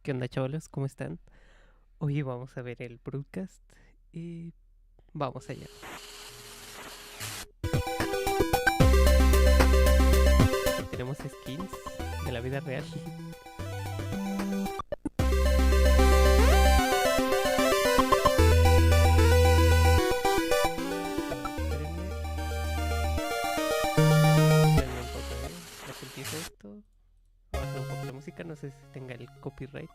¿Qué onda, chavalos? ¿Cómo están? Hoy vamos a ver el broadcast y vamos allá. Aquí tenemos skins de la vida real. Espérenme un poco, ya que empieza esto. Vamos a bajar un poco la música, no sé si tenga el copyright.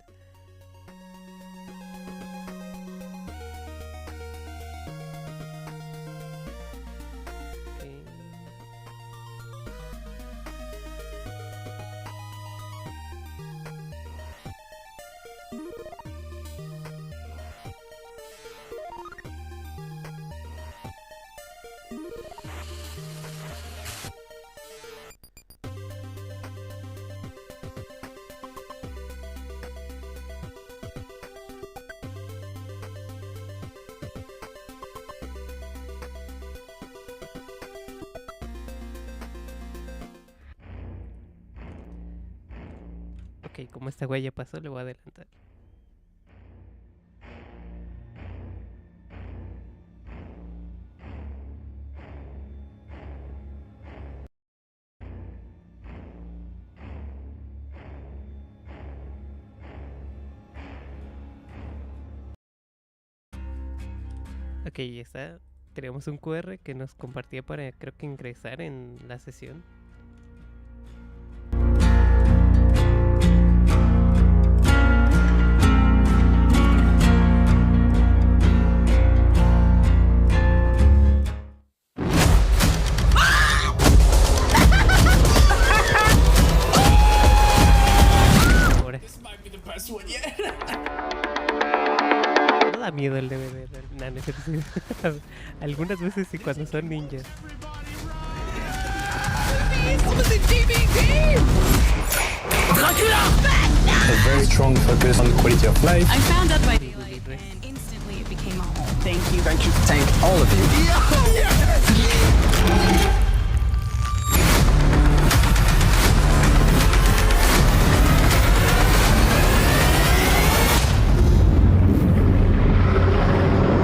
Ok, como esta güey ya pasó, le voy a adelantar. Ok, ya está. Tenemos un QR que nos compartía para, creo que ingresar en la sesión. Ahora. No da miedo el DVD. No, no es cierto. Algunas veces sí cuando son ninjas. DBD! A very strong focus on quality of life. I found Dead by Daylight and instantly it became a home. Thank you. Thank you. Thank all of you.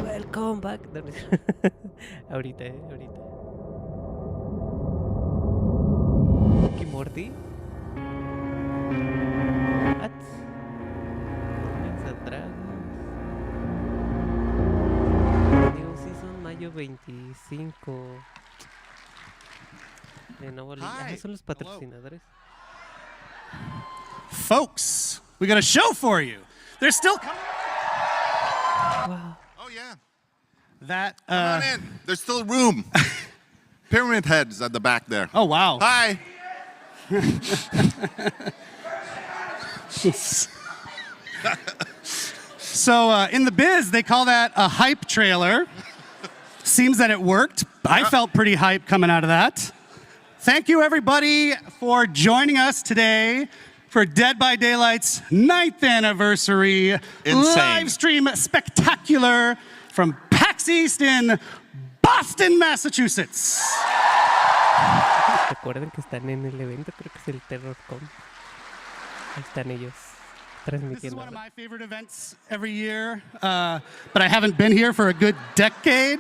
Welcome back. Ahorita, ahorita. Ricky Morty. What? Danza Dragons. New Season mayo 25. De nuevo, son los patrocinadores. Folks, we got a show for you. They're still coming. Wow. Oh, yeah. That, Come on in. There's still room. Pyramid heads at the back there. Oh, wow. Hi. So in the biz, they call that a hype trailer. Seems that it worked. I felt pretty hype coming out of that. Thank you, everybody, for joining us today for Dead by Daylight's 9th anniversary live stream spectacular from PAX East in Boston, Massachusetts. Recuerden que están en el evento, creo que es el TerrorCon. Ahí están ellos This is transmitiendo. one of my favorite events every year, but I haven't been here for a good decade.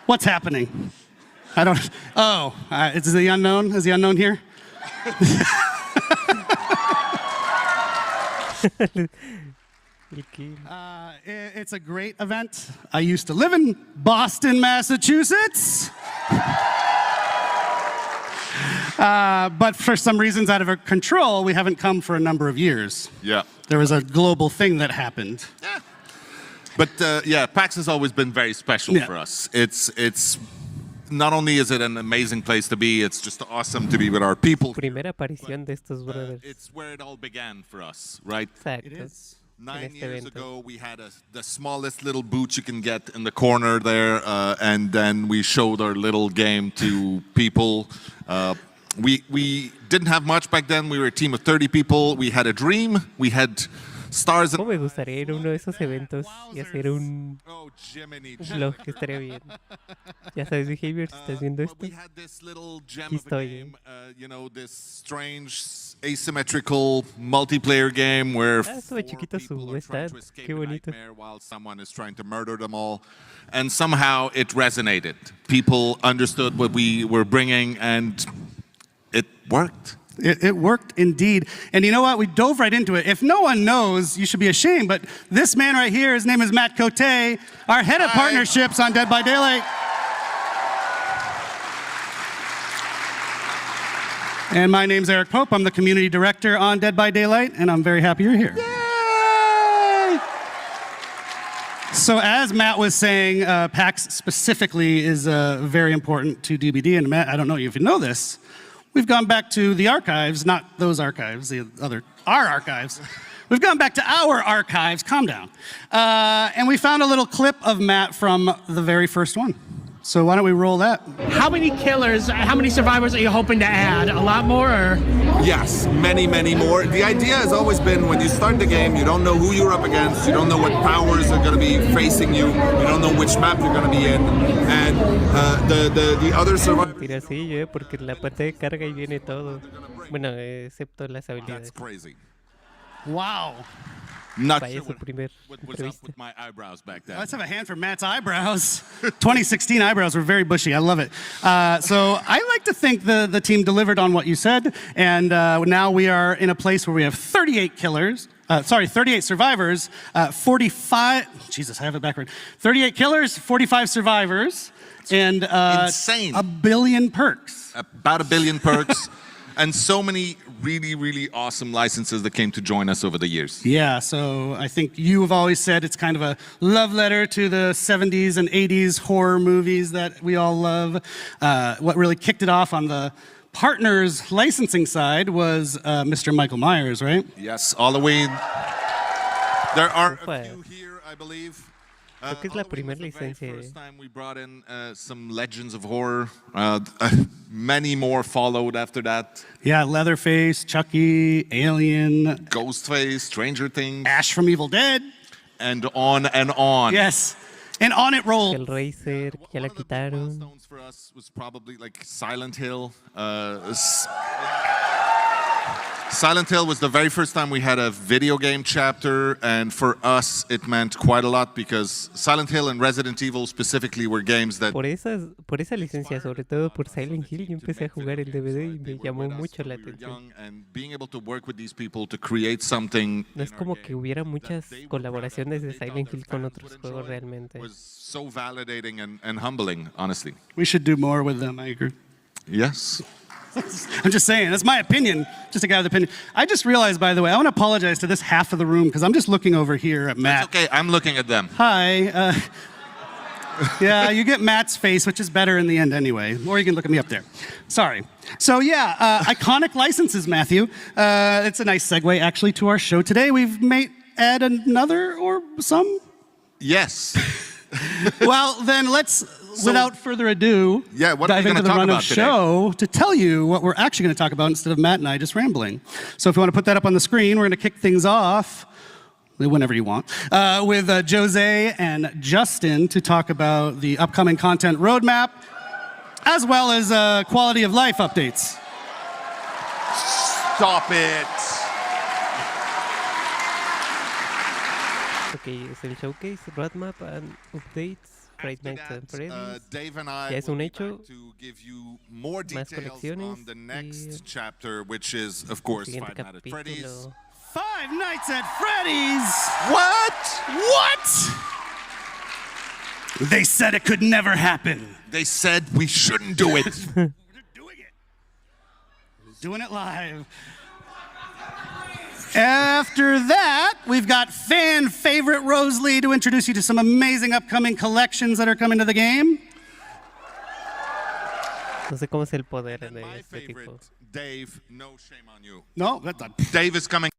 What's happening? I don't. Oh, is the unknown? Is the unknown here? It's a great event. I used to live in Boston, Massachusetts. But for some reasons out of our control, we haven't come for a number of years. Yeah. There was a global thing that happened. Yeah. But yeah, PAX has always been very special Yeah. for us. It's not only is it an amazing place to be, it's just awesome to be with our people. Primera aparición de estos brothers. It's where it all began for us, right? Exacto. 9 este years evento. ago, we had the smallest little booth you can get in the corner there, and then we showed our little game to people. We didn't have much back then. We were a team of 30 people. We had a dream. We had stars and ¿Cómo me gustaría ir a uno de esos eventos y hacer un oh, Jiminy. vlog? Que estaría bien. Ya sabes, behavior, si estás viendo But esto. we had this little gem Aquí of a estoy, game, this strange asymmetrical multiplayer game where Ah, estuvo chiquito su people are trying stat. to escape Qué a bonito. nightmare while someone is trying to murder them all. And somehow it resonated. People understood what we were bringing, and it worked. It worked indeed. And you know what? We dove right into it. If no one knows, you should be ashamed. But this man right here, his name is Matt Cote, our head of Hi. partnerships on Dead by Daylight. And my name's Eric Pope. I'm the community director on Dead by Daylight, and I'm very happy you're here. Yay! So as Matt was saying, PAX specifically is very important to DBD. And Matt, I don't know if you know this, we've gone back to the archives, not those archives, our archives. We've gone back to our archives, calm down. And we found a little clip of Matt from the very first one. So why don't we roll that? How many killers, how many survivors are you hoping to add? A lot more, or? Yes, many, many more. The idea has always been when you start the game, you don't know who you're up against, you don't know what powers are going to be facing you, you don't know which map you're going to be in, and the other survivors. Tiracillo, porque en la parte de carga y viene todo. Bueno, excepto las That's habilidades. crazy. Wow. Not Vaya sure su primer what was up entrevista. with my eyebrows back then. Let's have a hand for Matt's eyebrows. 2016 eyebrows were very bushy. I love it. So I like to think the team delivered on what you said. And now we are in a place where we have 38 killers. 38 survivors, 45, Jesus, I have it backward. 38 killers, 45 survivors, and insane. a billion perks. About 1 billion perks, and so many really, really awesome licenses that came to join us over the years. Yeah, so I think you have always said it's kind of a love letter to the 70s and 80s horror movies that we all love. What really kicked it off on the partners licensing side was Mr. Michael Myers, right? Yes, all the way. There are a Opa. few here, I believe. Creo que es la All the way primer was the very licencia. first time we brought in some legends of horror. Many more followed after that. Yeah, Leatherface, Chucky, Alien, Ghostface, Stranger Things, Ash from Evil Dead. and on and on. Yes, and on it rolled. Hellraiser, que ya la One of the quitaron. milestones for us was probably like Silent Hill. Silent Hill was the very first time we had a video game chapter, and for us it meant quite a lot because Silent Hill and Resident Evil specifically were games that Por esa licencia, sobre todo por Silent Hill, yo empecé a jugar el DVD y me llamó mucho la atención. and being able to work with these people to create something No es como que hubiera muchas colaboraciones de Silent Hill con otros juegos realmente. was so validating and humbling, honestly. We should do more with them, I agree. Yes. I'm just saying, that's my opinion, just a guy with opinion. I just realized, by the way, I want to apologize to this half of the room because I'm just looking over here at Matt. It's okay, I'm looking at them. Hi. Yeah, you get Matt's face, which is better in the end anyway. Or you can look at me up there. Sorry. So yeah, iconic licenses, Matthew. It's a nice segue, actually, to our show today. We've made add another or some? Yes. Well, then let's, without further ado, Yeah, what are we dive into gonna the talk run of about today? show to tell you what we're actually going to talk about instead of Matt and I just rambling. So if you want to put that up on the screen, we're going to kick things off whenever you want, with Jose and Justin to talk about the upcoming content roadmap, as well as quality of life updates. Stop it. Ok, es el showcase, roadmap and updates, Friday Night at Freddy's. Dave and I Ya es will un be hecho. back to give you more Más details colecciones on the next y- chapter, which is, of course, Siguiente Five Nights at Freddy's. capítulo. Five Nights at Freddy's! What? What? They said it could never happen. They said we shouldn't do it. We're doing it. Doing it live. After that, we've got fan favorite Rosalie to introduce you to some amazing upcoming collections that are coming to the game. No sé cómo es el poder de My este favorite, tipo. Dave, no shame on you. No, that's not. Dave is coming.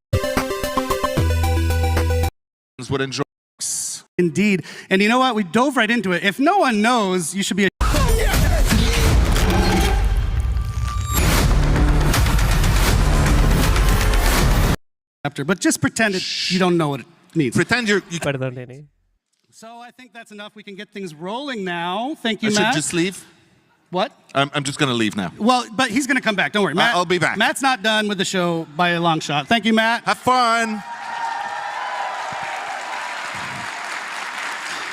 Would enjoy. Indeed. And you know what? We dove right into it. If no one knows, you should be chapter, but just pretend you don't know what it means. Pretend you Perdonen, eh. So I think that's enough. We can get things rolling now. Thank you, I should Matt. just leave. What? I'm just going to leave now. Well, but he's going to come back. Don't worry. Matt, I'll be back. Matt's not done with the show by a long shot. Thank you, Matt. Have fun.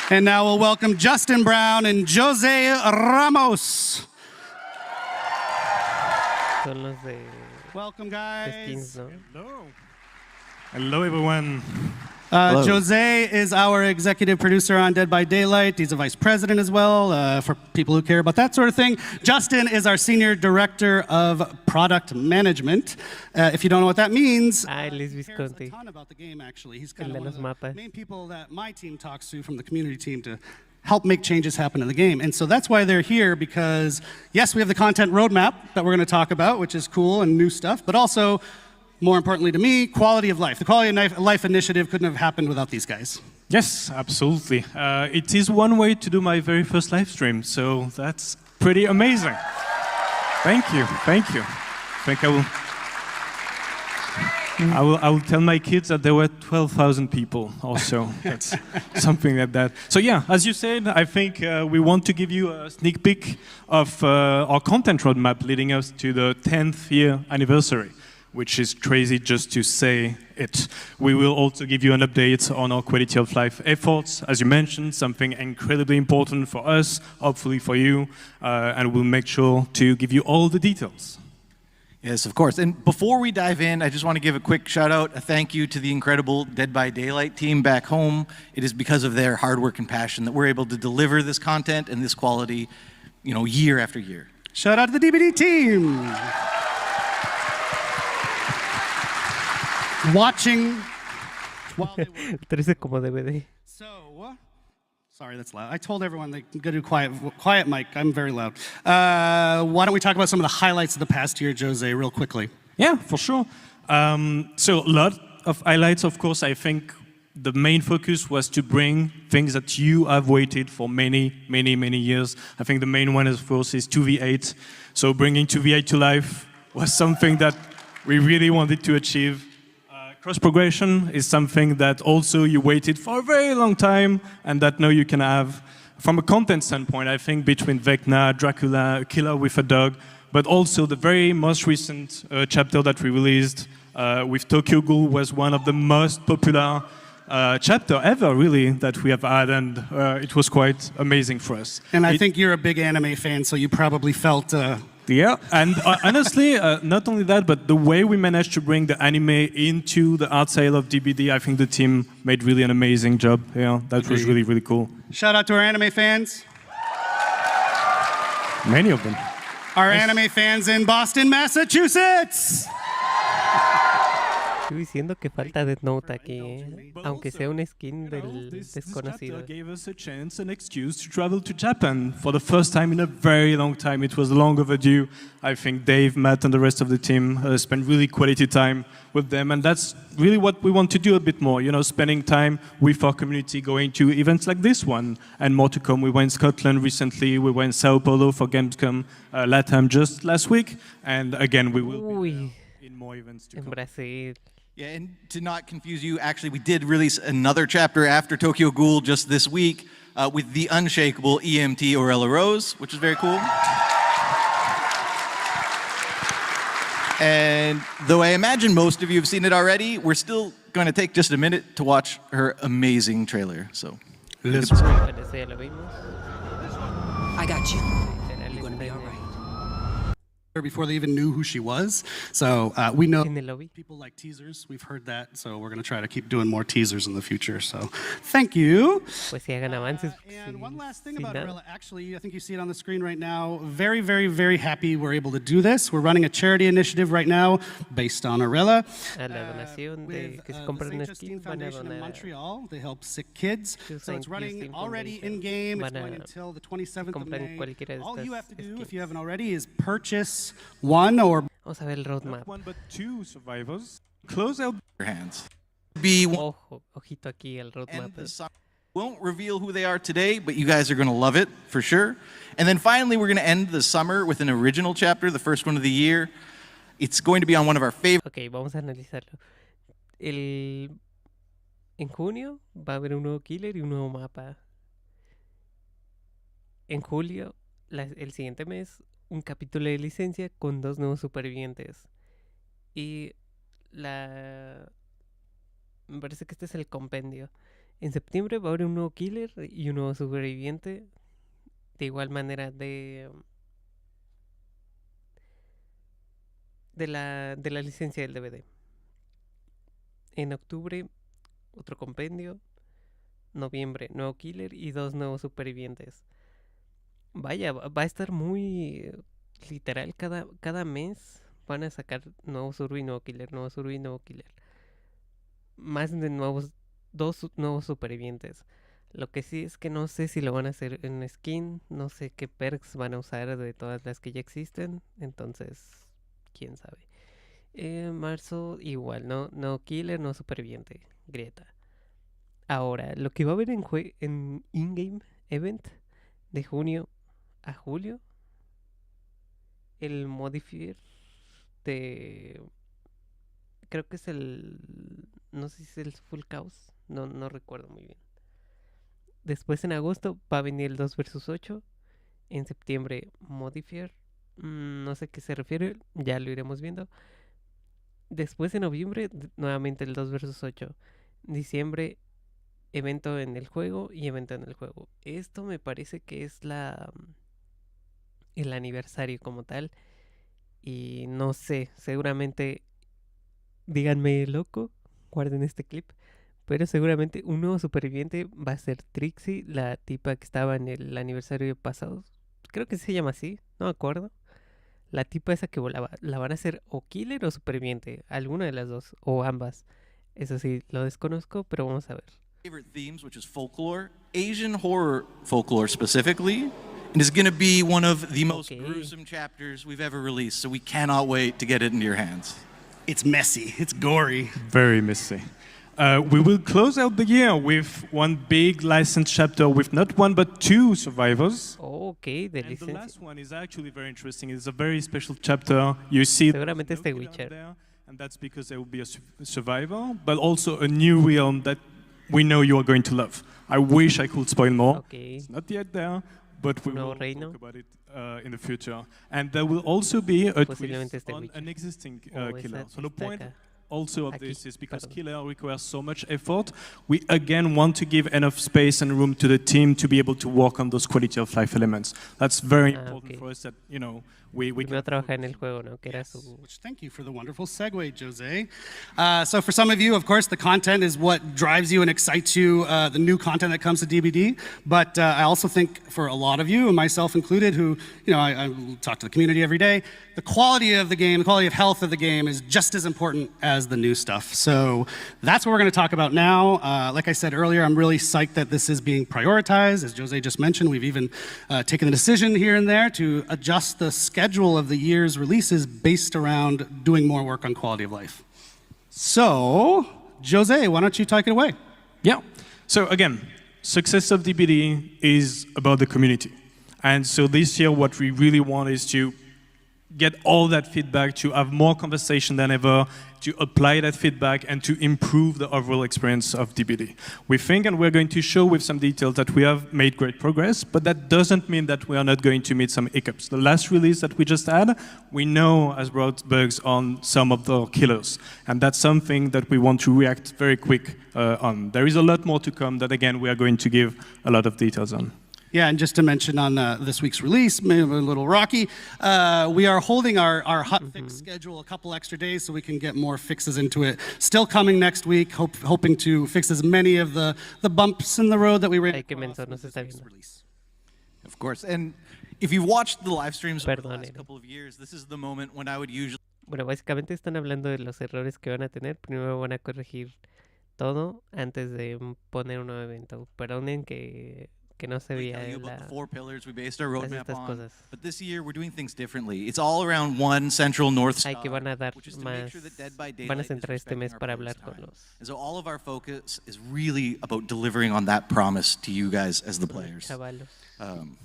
And now we'll welcome Justin Brown and Jose Ramos. Son los de Welcome, skins, guys. ¿no? Hello, everyone. Jose is our executive producer on Dead by Daylight. He's a vice president as well, for people who care about that sort of thing. Justin is our senior director of product management. If you don't know what that means, Ah, Luis he cares a Visconti. ton about the game, actually. He's kind El of de one of los the mapas. main people that my team talks to from the community team to help make changes happen in the game. And so that's why they're here, because yes, we have the content roadmap that we're going to talk about, which is cool and new stuff, but also, more importantly to me, quality of life. The Quality of Life initiative couldn't have happened without these guys. Yes, absolutely. It is one way to do my very first live stream, so that's pretty amazing. Thank you, thank you. I think I will tell my kids that there were 12,000 people also. That's something like that. So yeah, as you said, I think we want to give you a sneak peek of our content roadmap leading us to the 10th year anniversary, which is crazy just to say it. We will also give you an update on our quality of life efforts, as you mentioned, something incredibly important for us, hopefully for you, and we'll make sure to give you all the details. Yes, of course. And before we dive in, I just want to give a quick shout out, a thank you to the incredible Dead by Daylight team back home. It is because of their hard work and passion that we're able to deliver this content and this quality, year after year. Shout out to the DBD team. Watching while they work. 13 como DVD. So, sorry, that's loud. I told everyone they can go do quiet mic. I'm very loud. Why don't we talk about some of the highlights of the past year, Jose, real quickly? Yeah, for sure. So a lot of highlights, of course. I think the main focus was to bring things that you have waited for many, many, many years. I think the main one, of course, is 2v8. So bringing 2v8 to life was something that we really wanted to achieve. Cross progression is something that also you waited for a very long time and that now you can have. From a content standpoint, I think between Vecna, Dracula, Killer with a Dog, but also the very most recent chapter that we released with Tokyo Ghoul was one of the most popular chapter ever, really, that we have had, and it was quite amazing for us. And I think you're a big anime fan, so you probably felt... Yeah, and honestly, not only that, but the way we managed to bring the anime into the art sale of DBD, I think the team made really an amazing job. Yeah, that was really, really cool. Shout out to our anime fans. Many of them. Our anime fans in Boston, Massachusetts. Estoy diciendo que falta Death Note aquí, ¿eh? Aunque sea un skin del desconocido. This gave us a chance, an excuse to travel to Japan for the first time in a very long time. It was long overdue. I think Dave, Matt, and the rest of the team spent really quality time with them, and that's really what we want to do a bit more. Spending time with our community, going to events like this one, and more to come. We were in Scotland recently. We were in Sao Paulo for Gamescom, LATAM just last week, and again we will be there in more events to En come. Brasil. Yeah, and to not confuse you, actually, we did release another chapter after Tokyo Ghoul just this week with the unshakable EMT Orella Rose, which is very cool. And though I imagine most of you have seen it already, we're still going to take just a minute to watch her amazing trailer. So, Bueno, eso ya lo vimos. I got you. Literal, You're gonna be all right. Before they even knew who she was. So we know En el lobby. people like teasers. We've heard that. So we're going to try to keep doing more teasers in the future. So thank you. Pues si hagan avances. And one last thing sin about nada. Orella, actually, I think you see it on the screen right now. Very, very, very happy we're able to do this. We're running a charity initiative right now based on Orella. A la donación de With que se the compren St. una Justine skin van a Foundation in donar. Montreal. They help sick kids. To So it's St. running Justine already Foundation. in game. It's Van a going until the 27th of compren May. cualquiera de All you estas have to do, if skins. you haven't already, is purchase one or Vamos a ver el roadmap. Not one but two survivors. Close out. your hands. Be one, Ojo, ojito aquí el roadmap. and the summer. Won't reveal who they are today, but you guys are going to love it for sure. And then finally, we're going to end the summer with an original chapter, the first one of the year. It's going to be on one of our favorite. Ok, vamos a analizarlo. En junio va a haber un nuevo killer y un nuevo mapa. En julio, el siguiente mes, un capítulo de licencia con 2 nuevos supervivientes. Y me parece que este es el compendio. En septiembre va a haber un nuevo killer y un nuevo superviviente. De igual manera de la licencia del DBD. En octubre, otro compendio. Noviembre, nuevo killer y 2 nuevos supervivientes. Vaya, va a estar muy literal. Cada mes van a sacar nuevo survi, nuevo killer, nuevo survi, nuevo killer. Más de 2 nuevos supervivientes. Lo que sí es que no sé si lo van a hacer en skin. No sé qué perks van a usar de todas las que ya existen. Entonces, quién sabe. Marzo, igual, no killer, no superviviente. Grieta. Ahora, lo que va a haber en in-game event de junio a julio, el modifier de... Creo que es no sé si es el full chaos, no recuerdo muy bien. Después en agosto va a venir el 2 versus 8. En septiembre modifier, no sé a qué se refiere, ya lo iremos viendo. Después en noviembre nuevamente el 2 versus 8. Diciembre evento en el juego y evento en el juego. Esto me parece que es el aniversario como tal. Y no sé, seguramente, díganme loco, guarden este clip. Pero seguramente un nuevo superviviente va a ser Trixie, la tipa que estaba en el aniversario pasado. Creo que se llama así, no me acuerdo. La tipa esa que volaba, ¿la van a hacer o killer o superviviente? Alguna de las dos, o ambas. Eso sí, lo desconozco, pero vamos a ver. Favorite themes, which is folklore, Asian horror folklore specifically, and is going to be one of the most gruesome chapters we've ever released, so we cannot wait to get it into your hands. It's messy, it's gory. Very messy. We will close out the year with one big licensed chapter with not one but 2 survivors. Okay, the and the last one is actually very interesting. It's a very special chapter. You see seguramente este Witcher. There, and that's because there will be a survivor, but also a new realm that we know you are going to love. I wish I could spoil more. Okay. It's not yet there, but we will reino. talk about it in the future. And there will also be a twist on Witcher. an existing killer. So the point acá. also of this is because killer requires so much effort, we again want to give enough space and room to the team to be able to work on those quality of life elements. That's very important for us that, you know, we can trabajar en el juego, ¿no? Que era su... Which, thank you for the wonderful segue, Jose. So for some of you, of course, the content is what drives you and excites you, the new content that comes to DBD. But I also think for a lot of you, and myself included, who, you know, I talk to the community every day, the quality of the game, the quality of health of the game is just as important as the new stuff. So that's what we're going to talk about now. Like I said earlier, I'm really psyched that this is being prioritized. As Jose just mentioned, we've even taken the decision here and there to adjust the schedule of the year's releases based around doing more work on quality of life. So, Jose, why don't you take it away? Yeah. So again, success of DBD is about the community. And so this year what we really want is to get all that feedback, to have more conversation than ever, to apply that feedback and to improve the overall experience of DBD. We think, and we're going to show with some details, that we have made great progress, but that doesn't mean that we are not going to meet some hiccups. The last release that we just had, we know has brought bugs on some of the killers, and that's something that we want to react very quick on. There is a lot more to come that, again, we are going to give a lot of details on. Yeah, and just to mention on this week's release, maybe a little rocky, we are holding our hot fix schedule a couple extra days so we can get more fixes into it. Still coming next week, hoping to fix as many of the bumps in the road that we ran across with this week's release. Of course, and if you've watched the live streams over the last couple of years, this is the moment when I would usually... Bueno, básicamente están hablando de los errores que van a tener. Primero van a corregir todo antes de poner un nuevo evento. Perdonen que no se veía about the 4 pillars we based our roadmap on. Cosas. But this year we're doing things differently. It's all around one central north star, que van a dar which is to más, make sure that Dead by Daylight van a is centrar este respecting mes our para players' hablar con time. los And so all of our focus is really about delivering on that promise to you guys as the players. chavalos.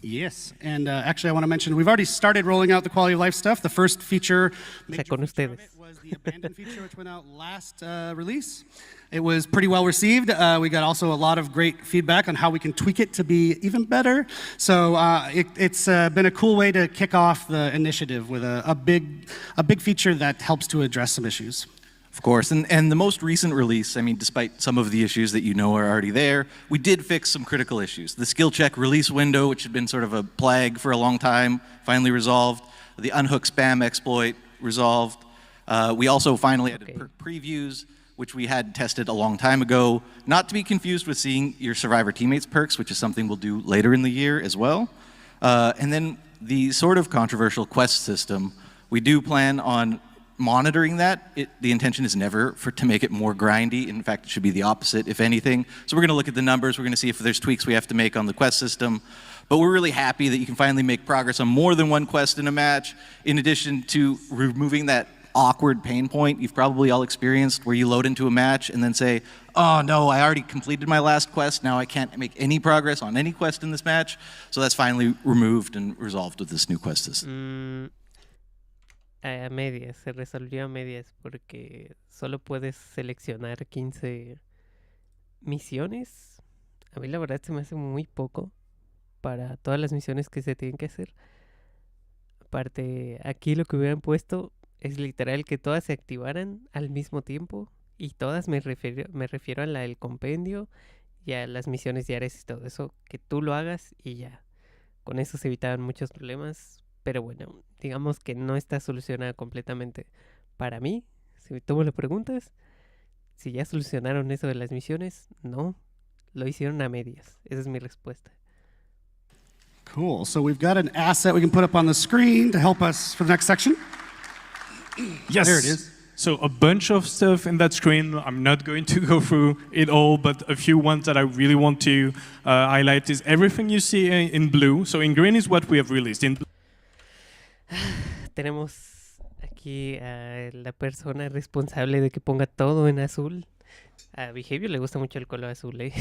Yes, and actually I want to mention, we've already started rolling out the quality of life stuff. The first feature, O sea, major con feature of ustedes. it was the abandoned feature, which went out last release. It was pretty well received. We got also a lot of great feedback on how we can tweak it to be even better. So it's been a cool way to kick off the initiative with a big feature that helps to address some issues. Of course, and the most recent release, I mean, despite some of the issues that you know are already there, we did fix some critical issues. The skill check release window, which had been sort of a plague for a long time, finally resolved. The unhook spam exploit resolved. We also finally added perk previews, which we had tested a long time ago, not to be confused with seeing your Survivor teammates perks, which is something we'll do later in the year as well. And then the sort of controversial quest system, we do plan on monitoring that. The intention is never to make it more grindy. In fact, it should be the opposite, if anything. So we're going to look at the numbers. We're going to see if there's tweaks we have to make on the quest system. But we're really happy that you can finally make progress on more than one quest in a match, in addition to removing that awkward pain point you've probably all experienced where you load into a match and then say, oh no, I already completed my last quest. Now I can't make any progress on any quest in this match. So that's finally removed and resolved with this new quest system. A medias, se resolvió a medias porque solo puedes seleccionar 15 misiones. A mí la verdad se me hace muy poco para todas las misiones que se tienen que hacer. Aparte, aquí lo que hubieran puesto es literal que todas se activaran al mismo tiempo. Y todas me refiero a la del compendio y a las misiones diarias y todo eso. Que tú lo hagas y ya. Con eso se evitaban muchos problemas. Pero bueno, digamos que no está solucionada completamente. Para mí, si tú me lo preguntas, si ya solucionaron eso de las misiones, no, lo hicieron a medias. Esa es mi respuesta. Cool, so we've got an asset we can put up on the screen to help us for the next section. Yes. There it is. So a bunch of stuff in that screen. I'm not going to go through it all, but a few ones that I really want to highlight is everything you see in blue. So in green is what we have released. In blue, Tenemos aquí a la persona responsable de que ponga todo en azul. A Behavior le gusta mucho el color azul, ¿eh?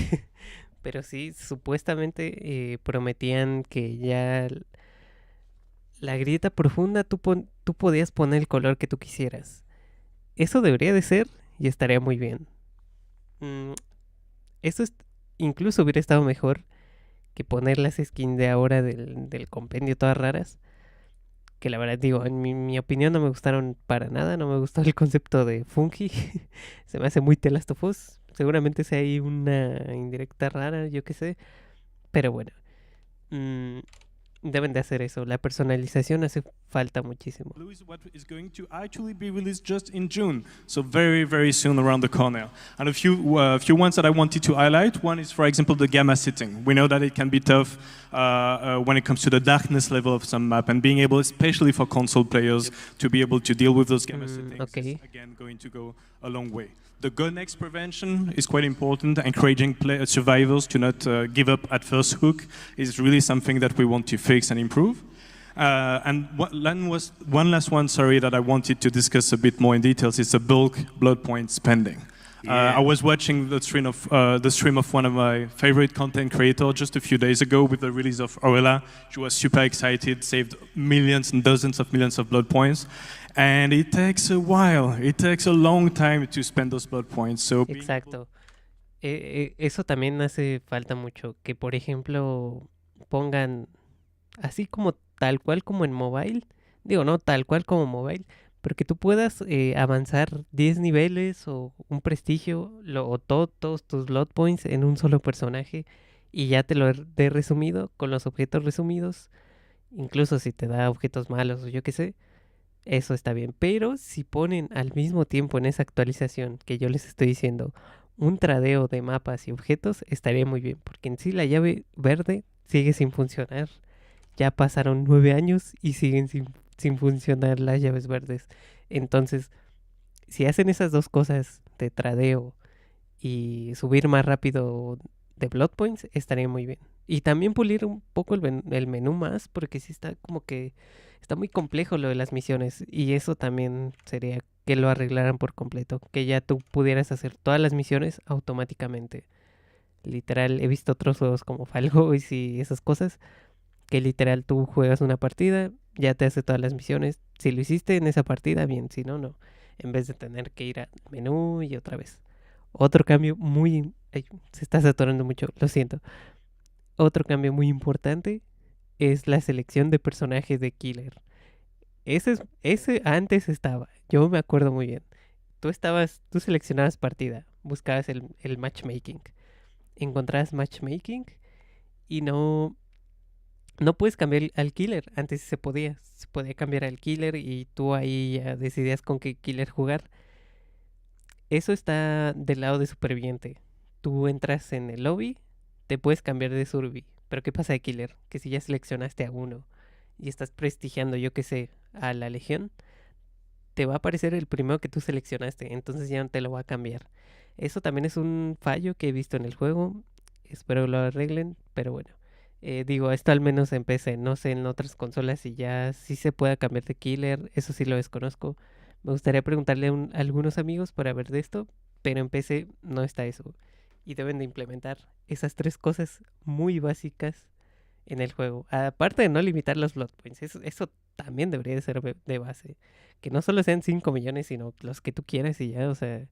Pero sí, supuestamente prometían que ya la grieta profunda tú podías poner el color que tú quisieras. Eso debería de ser y estaría muy bien. Eso incluso hubiera estado mejor que poner las skins de ahora del compendio todas raras. Que la verdad digo, en mi opinión no me gustaron para nada, no me gustó el concepto de fungi. Se me hace muy The Last of Us. Seguramente sea ahí una indirecta rara, yo qué sé. Pero bueno, deben de hacer eso. La personalización hace falta muchísimo. blue is what is going to actually be released just in June, so very, very soon around the corner. And a few ones that I wanted to highlight. One is, for example, the gamma setting. We know that it can be tough when it comes to the darkness level of some map, and being able, especially for console players, to be able to deal with those gamma settings is, again, going to go a long way. The gun X prevention is quite important. Encouraging survivors to not give up at first hook is really something that we want to fix and improve. And one last one, sorry, that I wanted to discuss a bit more in details is the bulk blood point spending. Yeah. I was watching the stream of one of my favorite content creators just a few days ago with the release of Hola. She was super excited, saved millions and dozens of millions of blood points. And it takes a while. It takes a long time to spend those blood points. So Exacto. Eso también hace falta mucho. Que por ejemplo pongan así como tal cual como en mobile. Digo, no tal cual como mobile. Pero que tú puedas avanzar 10 niveles o un prestigio o todos tus blood points en un solo personaje. Y ya te lo he resumido con los objetos resumidos. Incluso si te da objetos malos o yo qué sé. Eso está bien, pero si ponen al mismo tiempo en esa actualización que yo les estoy diciendo un tradeo de mapas y objetos, estaría muy bien, porque en sí la llave verde sigue sin funcionar. Ya pasaron 9 años y siguen sin funcionar las llaves verdes. Entonces, si hacen esas dos cosas de tradeo y subir más rápido de blood points, estaría muy bien. Y también pulir un poco el menú más, porque sí está como que está muy complejo lo de las misiones. Y eso también sería que lo arreglaran por completo. Que ya tú pudieras hacer todas las misiones automáticamente. Literal, he visto otros juegos como Fall Guys y esas cosas, que literal tú juegas una partida, ya te hace todas las misiones. Si lo hiciste en esa partida, bien, si no, no. En vez de tener que ir al menú y otra vez. Otro cambio muy... Ay, se está saturando mucho, lo siento. Otro cambio muy importante es la selección de personajes de Killer. Ese antes estaba, yo me acuerdo muy bien. Tú seleccionabas partida, buscabas el matchmaking. Encontrabas matchmaking y no puedes cambiar al killer. Antes sí se podía cambiar al killer y tú ahí ya decidías con qué killer jugar. Eso está del lado de superviviente. Tú entras en el lobby, te puedes cambiar de survi. Pero ¿qué pasa de killer? Que si ya seleccionaste a uno y estás prestigiando, yo qué sé, a la legión, te va a aparecer el primero que tú seleccionaste, entonces ya no te lo va a cambiar. Eso también es un fallo que he visto en el juego. Espero lo arreglen, pero bueno. Digo, esto al menos en PC, no sé en otras consolas si ya sí se pueda cambiar de killer, eso sí lo desconozco. Me gustaría preguntarle a algunos amigos para ver de esto, pero en PC no está eso. Y deben de implementar esas tres cosas muy básicas en el juego. Aparte de no limitar los blood points, eso también debería de ser de base. Que no solo sean 5 millones, sino los que tú quieras y ya, o sea,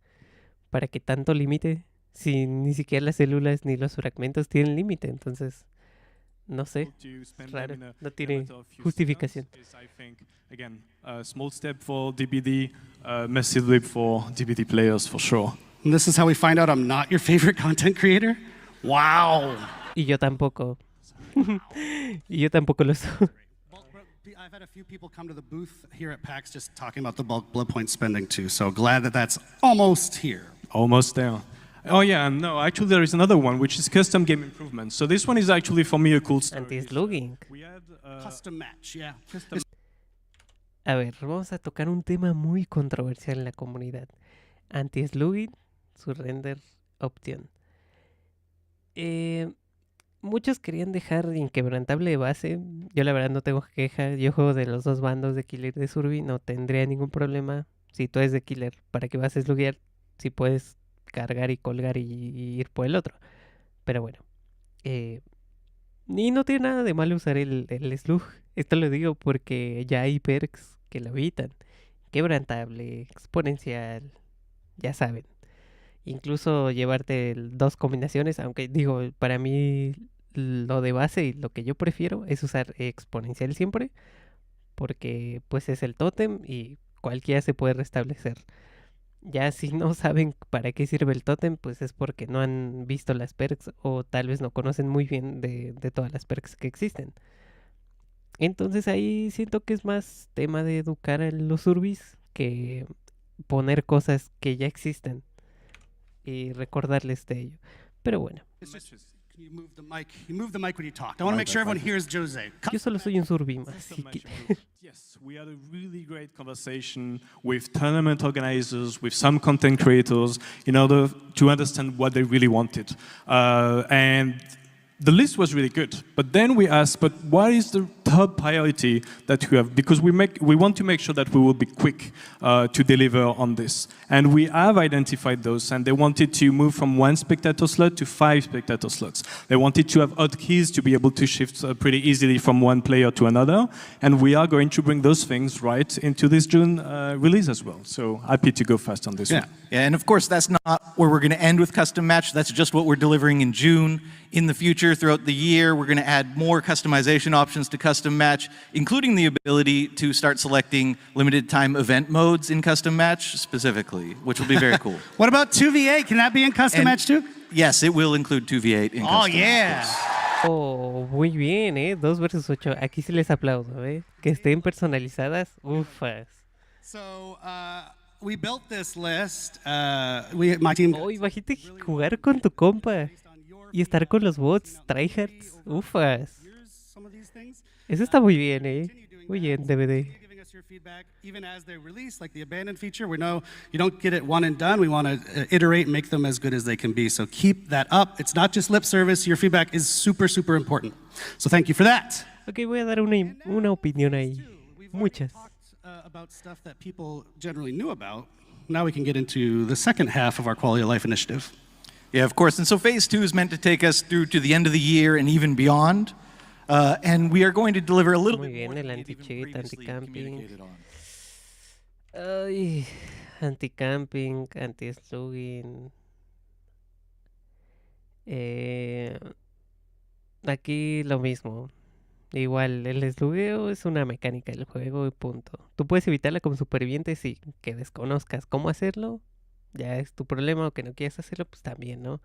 ¿para qué tanto límite? Si ni siquiera las células ni los fragmentos tienen límite, entonces, no sé, es raro, no tiene justificación. Again, a small step for DBD, massive leap for DBD players for sure. And this is how we find out I'm not your favorite content creator? Wow. Y yo tampoco. Y yo tampoco lo soy. I've had a few people come to the booth here at PAX just talking about the bulk blood point spending too, so glad that that's almost here. Almost there. Oh yeah, and no, actually there is another one, which is custom game improvement. So this one is actually for me a cool story. Anti-slugging. We had, Custom match, yeah. A ver, vamos a tocar un tema muy controversial en la comunidad. Anti-slugging, su render opción. Muchos querían dejar inquebrantable de base. Yo la verdad no tengo queja. Yo juego de los dos bandos de Killer y de Survi. No tendría ningún problema. Si tú eres de Killer, ¿para qué vas a sluguear? Si puedes cargar y colgar y ir por el otro. Pero bueno. Y no tiene nada de malo usar el slug. Esto lo digo porque ya hay perks que lo evitan. Quebrantable, exponencial. Ya saben. Incluso llevarte dos combinaciones, aunque digo, para mí lo de base y lo que yo prefiero es usar exponencial siempre, porque pues es el tótem y cualquiera se puede restablecer. Ya si no saben para qué sirve el tótem, pues es porque no han visto las perks o tal vez no conocen muy bien de todas las perks que existen. Entonces ahí siento que es más tema de educar a los urbis que poner cosas que ya existen y recordarles de ello. Pero bueno. You move the mic when you talk. I want to make sure everyone hears Jose. Yo solo soy un surbi más. Así que Yes, we had a really great conversation with tournament organizers, with some content creators, in order to understand what they really wanted. And the list was really good. But then we asked, but what is the top priority that we have? Because we want to make sure that we will be quick to deliver on this. And we have identified those, and they wanted to move from 1 spectator slot to 5 spectator slots. They wanted to have hotkeys to be able to shift pretty easily from one player to another. And we are going to bring those things right into this June release as well. So happy to go fast on this one. Yeah, and of course that's not where we're going to end with custom match. That's just what we're delivering in June. In the future, throughout the year, we're going to add more customization options to custom match, including the ability to start selecting limited time event modes in custom match specifically, which will be very cool. What about 2v8? Can that be in custom match too? Yes, it will include 2v8 in custom. Oh, yeah. oh, muy bien, 2 versus 8. Aquí sí les aplaudo, que estén personalizadas. Ufas. So, we built this list. My team. Oh, imagínate jugar con tu compa y estar con los bots, tryhards. Ufas. Eso está muy bien, Muy bien, DBD. Your feedback even as they release, like the abandoned feature. We know you don't get it one and done. We want to iterate and make them as good as they can be. So keep that up. It's not just lip service. Your feedback is super, super important. So thank you for that. Okay, voy a dar una opinión ahí. Muchas. About stuff that people generally knew about. Now we can get into the second half of our quality of life initiative. Yeah, of course. And so phase 2 is meant to take us through to the end of the year and even beyond. And we are going to deliver a little Muy bit bien, more el than we had even anti-cheat, previously anti-camping. communicated on. Ay, anti-camping, anti-slugging. Aquí lo mismo. Igual, el slugueo es una mecánica del juego y punto. Tú puedes evitarla como superviviente, sí. Que desconozcas cómo hacerlo, ya es tu problema, o que no quieras hacerlo, pues también, ¿no?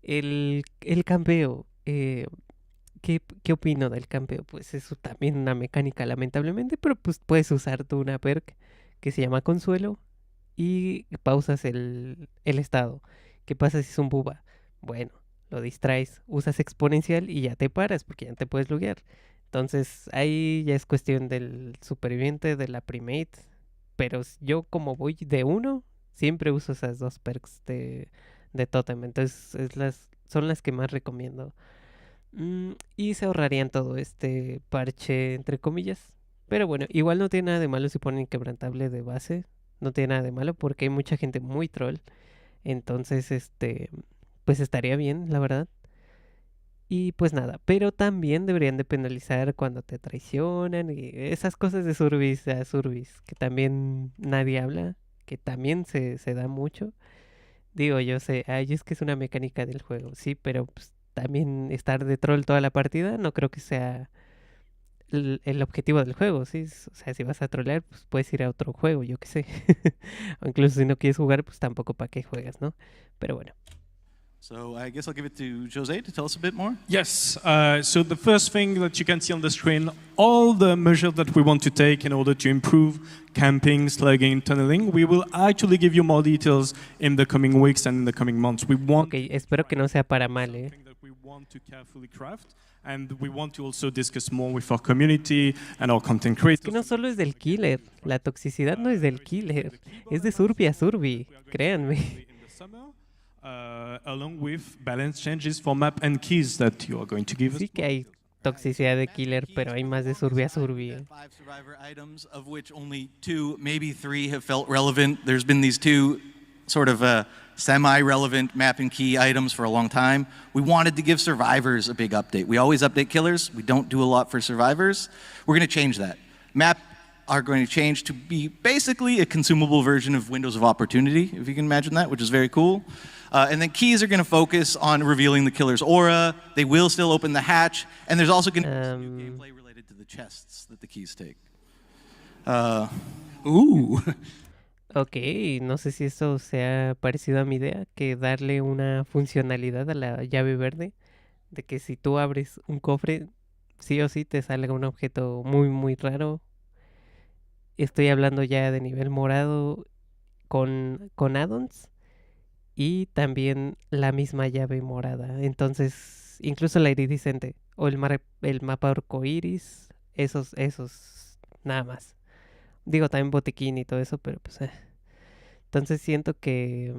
El campeo. ¿Qué opino del campeo? Pues eso también una mecánica, lamentablemente, pero pues puedes usar tú una perk que se llama Consuelo y pausas el estado. ¿Qué pasa si es un buba? Bueno, lo distraes, usas exponencial y ya te paras porque ya no te puedes loguear. Entonces ahí ya es cuestión del superviviente, de la primate. Pero yo como voy de uno, siempre uso esas dos perks de Totem. Entonces son las que más recomiendo. Y se ahorrarían todo este parche, entre comillas. Pero bueno, igual no tiene nada de malo si ponen inquebrantable de base. No tiene nada de malo porque hay mucha gente muy troll. Entonces, pues estaría bien, la verdad. Y pues nada, pero también deberían de penalizar cuando te traicionan y esas cosas de Survis a Survis, que también nadie habla, que también se da mucho. Digo, yo sé, ay, es que es una mecánica del juego, sí, pero pues, también estar de troll toda la partida no creo que sea el objetivo del juego, ¿sí? O sea, si vas a trolear, pues puedes ir a otro juego, yo qué sé. O incluso si no quieres jugar, pues tampoco para qué juegas, ¿no? Pero bueno. So I guess I'll give it to Jose to tell us a bit more. Yes, so the first thing that you can see on the screen, all the measures that we want to take in order to improve camping, slugging, tunneling, we will actually give you more details in the coming weeks and in the coming months. We want Ok, espero que no sea para mal, ¿eh? something that we want to carefully craft, and we want to also discuss more with our community and our content Es creators. que no solo es del killer, la toxicidad no es del killer, es de Surbi a Surbi, créanme. In the summer, along with balance changes for map and keys that you are going to give us. Sí que hay toxicidad de killer, pero hay más de Surbi a Surbi, ¿eh? 5 survivor items, of which only 2, maybe 3 have felt relevant. There's been these 2 sort of semi-relevant map and key items for a long time. We wanted to give survivors a big update. We always update killers. We don't do a lot for survivors. We're going to change that. Map are going to change to be basically a consumable version of Windows of Opportunity, if you can imagine that, which is very cool. And then keys are going to focus on revealing the killer's aura. They will still open the hatch. And there's also going to be new gameplay related to the chests that the keys take. Ok, no sé si eso sea parecido a mi idea, que darle una funcionalidad a la llave verde, de que si tú abres un cofre, sí o sí te salga un objeto muy, muy raro. Estoy hablando ya de nivel morado con add-ons y también la misma llave morada. Entonces, incluso la iridiscente o el mapa arcoiris, esos, nada más. Digo, también botiquín y todo eso, pero pues... Entonces siento que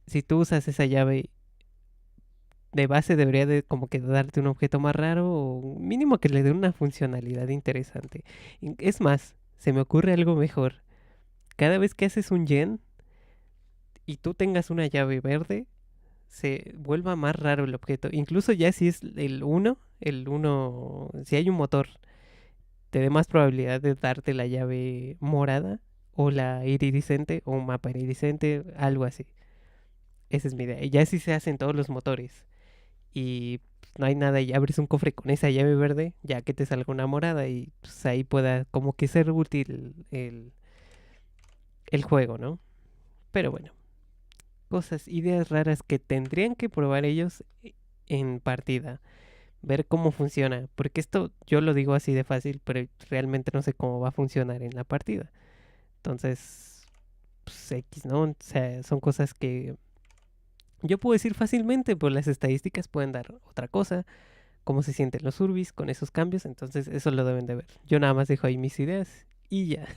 si tú usas esa llave de base debería de como que darte un objeto más raro o mínimo que le dé una funcionalidad interesante. Es más, se me ocurre algo mejor. Cada vez que haces un gen y tú tengas una llave verde, se vuelva más raro el objeto. Incluso ya si es el 1, si hay un motor, te dé más probabilidad de darte la llave morada o la iridiscente o un mapa iridiscente, algo así. Esa es mi idea. Y ya si se hacen todos los motores y pues, no hay nada y abres un cofre con esa llave verde, ya que te salga una morada y pues, ahí pueda como que ser útil el juego, ¿no? Pero bueno, ideas raras que tendrían que probar ellos en partida. Ver cómo funciona, porque esto yo lo digo así de fácil, pero realmente no sé cómo va a funcionar en la partida. Entonces, pues X, ¿no? O sea, son cosas que yo puedo decir fácilmente, pero las estadísticas pueden dar otra cosa. Cómo se sienten los Urbis con esos cambios, entonces eso lo deben de ver. Yo nada más dejo ahí mis ideas y ya.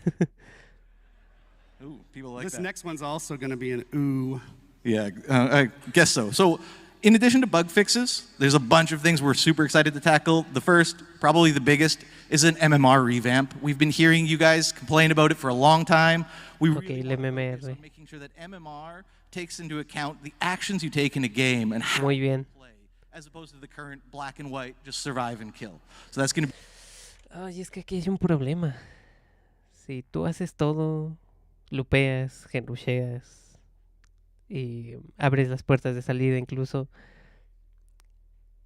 Ooh, people like This that. next one's also going to be an ooh. Yeah, I guess so. So, in addition to bug fixes, there's a bunch of things we're super excited to tackle. The first, probably the biggest, is an MMR revamp. We've been hearing you guys complain about it for a long time. We Ok, really el want to focus MMR. on making sure that MMR takes into account the actions you take in a game and how Muy you bien. play, as opposed to the current black and white, just survive and kill. So that's going to be... Ay, es que aquí hay un problema. Si tú haces todo, lupeas, genrusheas y abres las puertas de salida incluso,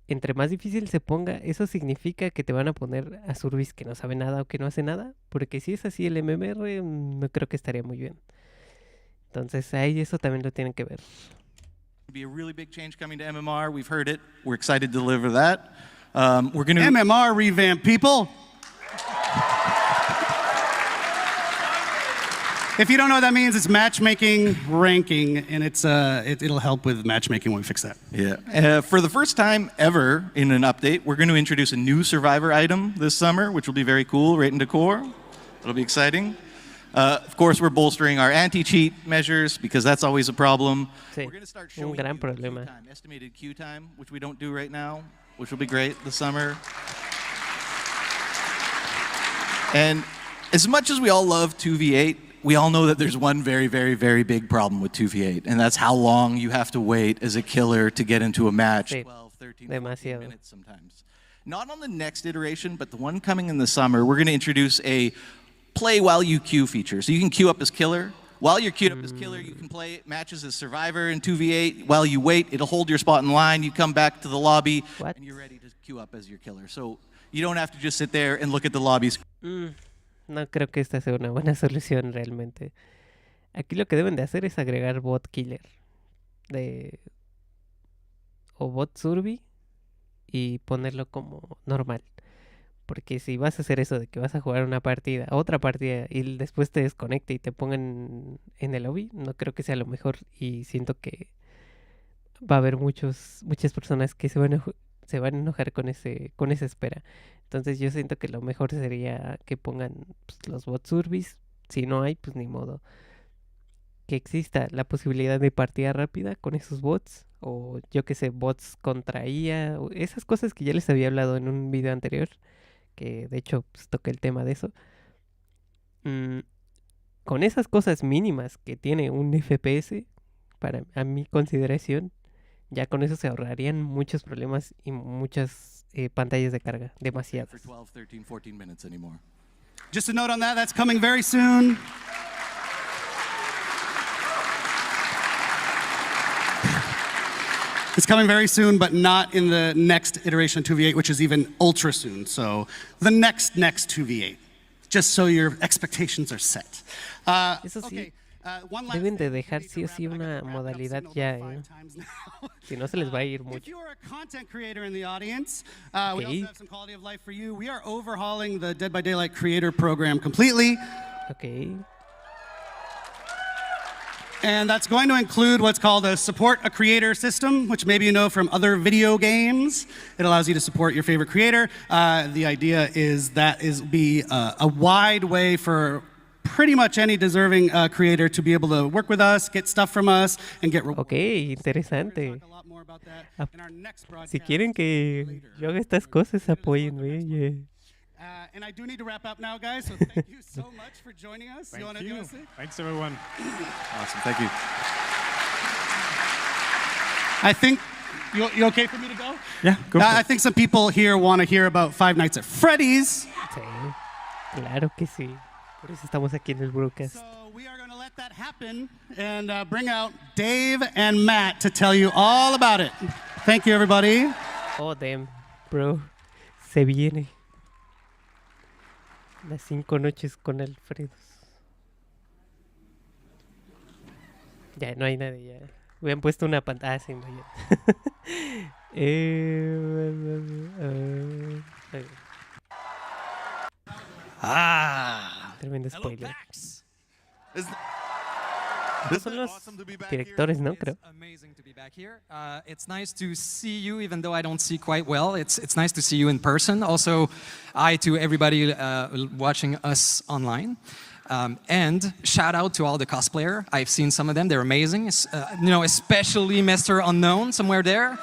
entre más difícil se ponga, eso significa que te van a poner a Survis que no sabe nada o que no hace nada, porque si es así el MMR, no creo que estaría muy bien. Entonces ahí eso también lo tienen que ver. be a really big change coming to MMR. We've heard it. We're excited to deliver that. We're going to... MMR revamp, people. If you don't know what that means, it's matchmaking ranking, and it'll help with matchmaking when we fix that. Yeah. For the first time ever in an update, we're going to introduce a new Survivor item this summer, which will be very cool, right into core. It'll be exciting. Of course, we're bolstering our anti-cheat measures because that's always a problem. Sí, We're going to start showing un gran you problema. queue time, estimated queue time, which we don't do right now, which will be great this summer. And as much as we all love 2v8, we all know that there's one very, very, very big problem with 2v8, and that's how long you have to wait as a killer to get into a match. Sí, 12, 13, 14 demasiado. minutes sometimes. Not on the next iteration, but the one coming in the summer, we're going to introduce a play while you queue feature. So you can queue up as killer. While you're queued up as killer, you can play matches as survivor in 2v8. While you wait, it'll hold your spot in line. You come back to the lobby, What? and you're ready to queue up as your killer. So you don't have to just sit there and look at the lobbies. No creo que esta sea una buena solución realmente. Aquí lo que deben de hacer es agregar bot killer o bot survey y ponerlo como normal. Porque si vas a hacer eso de que vas a jugar una partida, otra partida y después te desconecte y te pongan en el lobby, no creo que sea lo mejor y siento que va a haber muchas personas que se van a enojar con esa espera. Entonces yo siento que lo mejor sería que pongan pues, los bot surveys. Si no hay, pues ni modo. Que exista la posibilidad de partida rápida con esos bots. O yo que sé, bots contra IA. O esas cosas que ya les había hablado en un video anterior. Que de hecho pues, toqué el tema de eso. Con esas cosas mínimas que tiene un FPS, a mi consideración, ya con eso se ahorrarían muchos problemas y muchas pantallas de carga, demasiadas. For 12, 13, 14 minutes anymore. Just a note on that, that's coming very soon. It's coming very soon, but not in the next iteration of 2v8, which is even ultra soon. So the next 2v8, just so your expectations are set. Eso sí, Okay, one last deben de thing dejar before sí we o wrap sí it. I una think we've wrapped it up modalidad signal ya, about 5 times now. si no se les va a ir If mucho. you are a content creator in the audience, we Okay. also have some quality of life for you. We are overhauling the Dead by Daylight creator program completely. Ok, And that's going to include what's called a support a creator system, which maybe you know from other video games. It allows you to support your favorite creator. The idea is that be a wide way for pretty much any deserving creator to be able to work with us, get stuff from us, and get rewards. ok, interesante. Talk a lot more about that Ah, in our next broadcast. Si quieren que yo haga estas cosas, apóyenme. Yeah. And I do need to wrap up now, guys, so thank you so much for joining us. You wanna say? Thanks, everyone. Awesome. Thank you. I think, you okay for me to go? Yeah, go for I it. think some people here want to hear about Five Nights at Freddy's. Sí, claro que sí. Por eso estamos aquí en el broadcast. So we are going to let that happen and bring out Dave and Matt to tell you all about it. Thank you, everybody. Oh, damn, bro. Se viene. Las 5 noches con Alfredos. Ya, no hay nadie, ya. Hubieran puesto una pantalla. Ah, sí, no, ya. Tremendo spoiler. Estos son los directores, ¿no? Creo. Amazing to be back here. It's nice to see you, even though I don't see quite well. It's nice to see you in person. Also, hi to everybody watching us online. And shout out to all the cosplayer. I've seen some of them. They're amazing. Especially Mr. Unknown somewhere there.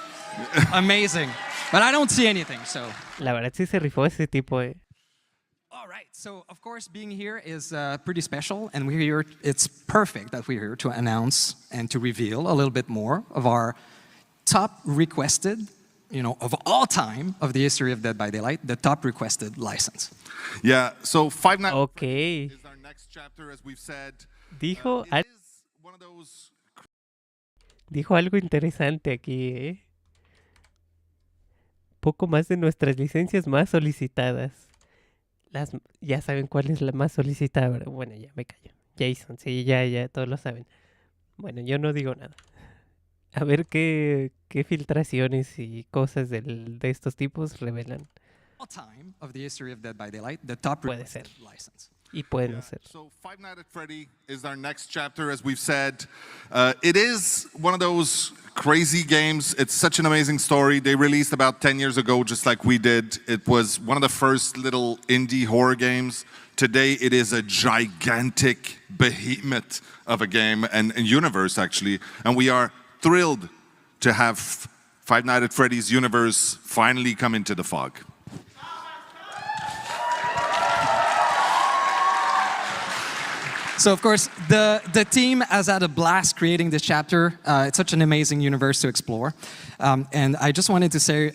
Amazing. But I don't see anything, so. La verdad sí se rifó ese tipo, All right. right, so of course being here is pretty special, and we're here, it's perfect that we're here to announce and to reveal a little bit more of our top requested, of all time of the history of Dead by Daylight, the top requested license. Yeah, so Five Nights Okay. is our next chapter, as we've said. Dijo, It is one of those... dijo algo interesante aquí, ¿eh? Poco más de nuestras licencias más solicitadas. Ya saben cuál es la más solicitada, ¿verdad? Bueno, ya me callo. Jason, sí, ya, todos lo saben. Bueno, yo no digo nada. A ver qué filtraciones y cosas de estos tipos revelan. All time of the history of Dead by Daylight, the top Puede requested ser. license. Y puede no ser. So Five Nights at Freddy is our next chapter, as we've said. It is one of those crazy games. It's such an amazing story. They released about 10 years ago, just like we did. It was one of the first little indie horror games. Today, it is a gigantic behemoth of a game and universe, actually. And we are thrilled to have Five Nights at Freddy's universe finally come into the fog. So of course, the team has had a blast creating this chapter. It's such an amazing universe to explore. And I just wanted to say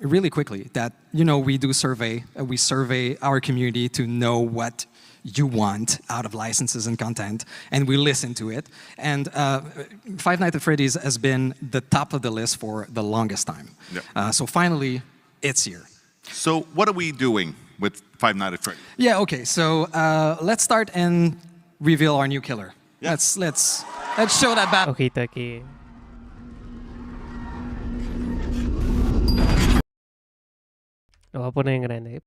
really quickly that, we do survey. We survey our community to know what you want out of licenses and content, and we listen to it. And Five Nights at Freddy's has been the top of the list for the longest time. Yeah. So finally, it's here. So what are we doing with Five Nights at Freddy's? Yeah, okay, so let's start and reveal our new killer. Yeah. Let's show that battle. Ojito aquí. Lo voy a poner en grande.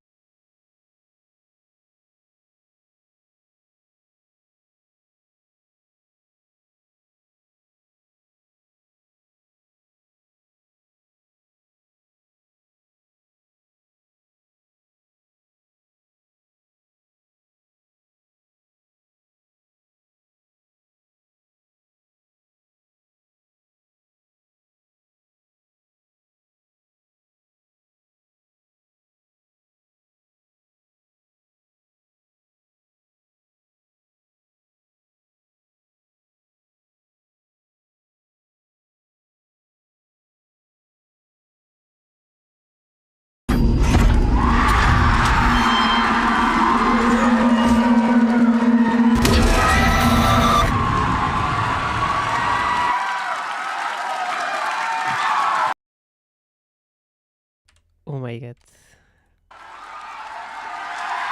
Oh my god.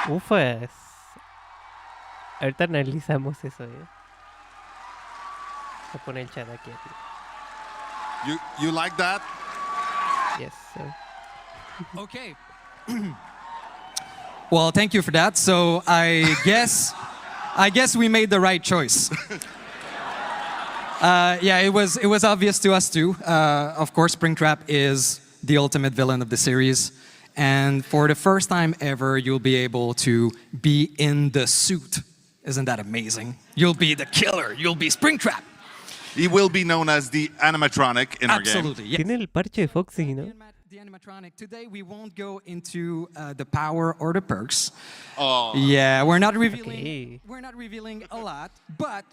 Ufas. Ahorita analizamos eso, Se pone el chat aquí. You like that? Yes, sir. Okay. Well, thank you for that. So I guess we made the right choice. Yeah, it was obvious to us too. Of course, Springtrap is the ultimate villain of the series. And for the first time ever, you'll be able to be in the suit. Isn't that amazing? You'll be the killer. You'll be Springtrap. He will be known as the animatronic in our game. Absolutely. Yes. Tiene el parche de Foxy, ¿no? The animatronic. Today we won't go into the power or the perks. Oh. Yeah, we're not revealing. Okay. We're not revealing a lot, but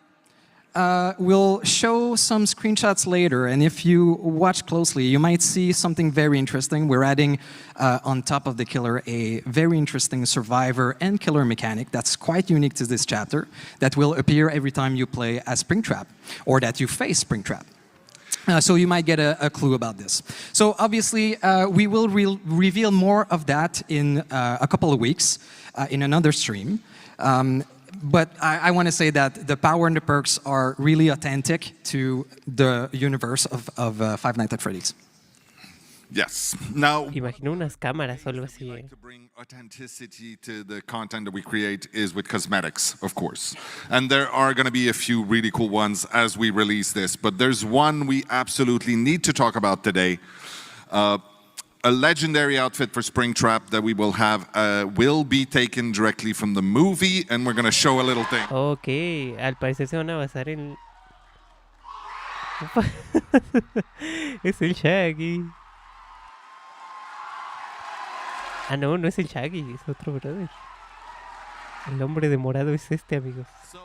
we'll show some screenshots later, and if you watch closely, you might see something very interesting. We're adding, on top of the killer, a very interesting survivor and killer mechanic that's quite unique to this chapter, that will appear every time you play as Springtrap, or that you face Springtrap. So you might get a clue about this. So obviously, we will reveal more of that in a couple of weeks, in another stream. But I want to say that the power and the perks are really authentic to the universe of Five Nights at Freddy's. Yes. Now, Imagino unas cámaras o algo we así. like to bring authenticity to the content that we create is with cosmetics, of course. And there are going to be a few really cool ones as we release this. But there's one we absolutely need to talk about today. A legendary outfit for Springtrap that we will have will be taken directly from the movie, and we're going to show a little thing. Ok, al parecer se van a basar en... Es el Shaggy. Ah, no, no es el Shaggy, es otro brother. El hombre de morado es este, amigos. So,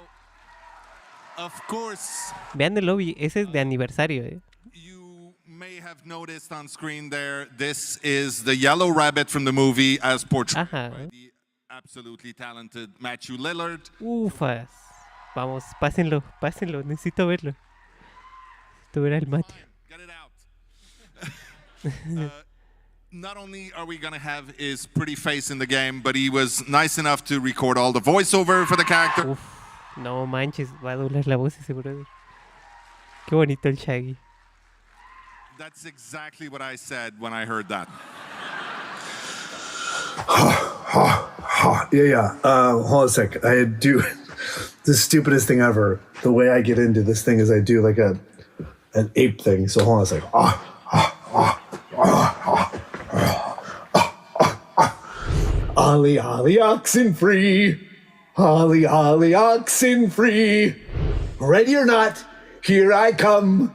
of course, Vean el lobby, ese es de aniversario, you may have noticed on screen there, this is the yellow rabbit from the movie as portrayed Ajá. by the absolutely talented Matthew Lillard. Ufas. Vamos, pásenlo, pásenlo. Necesito verlo. Necesito ver al Matthew. Get it out. Not only are we going to have his pretty face in the game, but he was nice enough to record all the voiceover for the character. Uf, no manches, va a doblar la voz ese brother. Qué bonito el Shaggy. That's exactly what I said when I heard that. Yeah. Hold on a sec. I do the stupidest thing ever. The way I get into this thing is I do like an ape thing. So hold on a sec. Ollie, ollie, oxen free. Ollie, ollie, oxen free. Ready or not, here I come.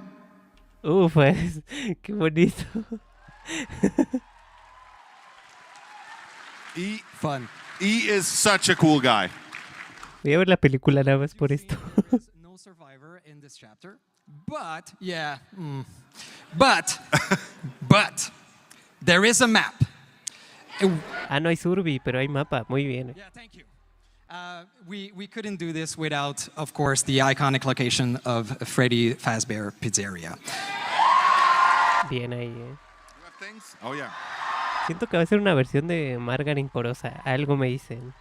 Ufas, qué bonito. Fun. He is such a cool guy. Voy a ver la película nada más por esto. No survivor in this chapter, but yeah, but there is a map. Ah, no hay survi, pero hay mapa. Muy bien. Yeah, thank you. We couldn't do this without, of course, the iconic location of Freddy Fazbear Pizzeria. Bien ahí, You have things? Oh, yeah. Siento que va a ser una versión de Margarine porosa. Algo me dicen.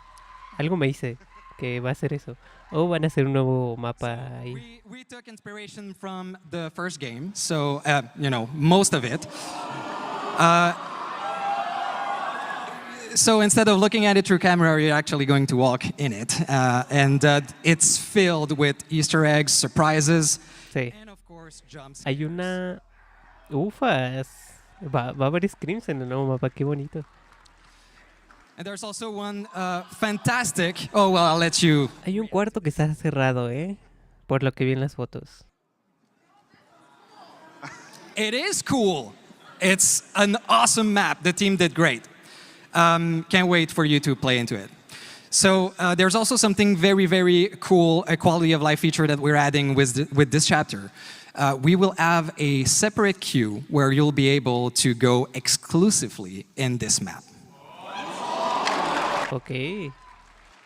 Algo me dice que va a ser eso. O van a hacer un nuevo mapa ahí. We took inspiration from the first game, so, most of it. So instead of looking at it through camera, you're actually going to walk in it. And it's filled with Easter eggs, surprises, Sí. and of course, jumps. Hay una... Ufas. Va a haber screams en el nuevo mapa. Qué bonito. And there's also one fantastic... Oh, well, I'll let you... Hay un cuarto que está cerrado, por lo que vi en las fotos. It is cool. It's an awesome map. The team did great. Can't wait for you to play into it. So there's also something very, very cool, a quality of life feature that we're adding with this chapter. We will have a separate queue where you'll be able to go exclusively in this map. Ok.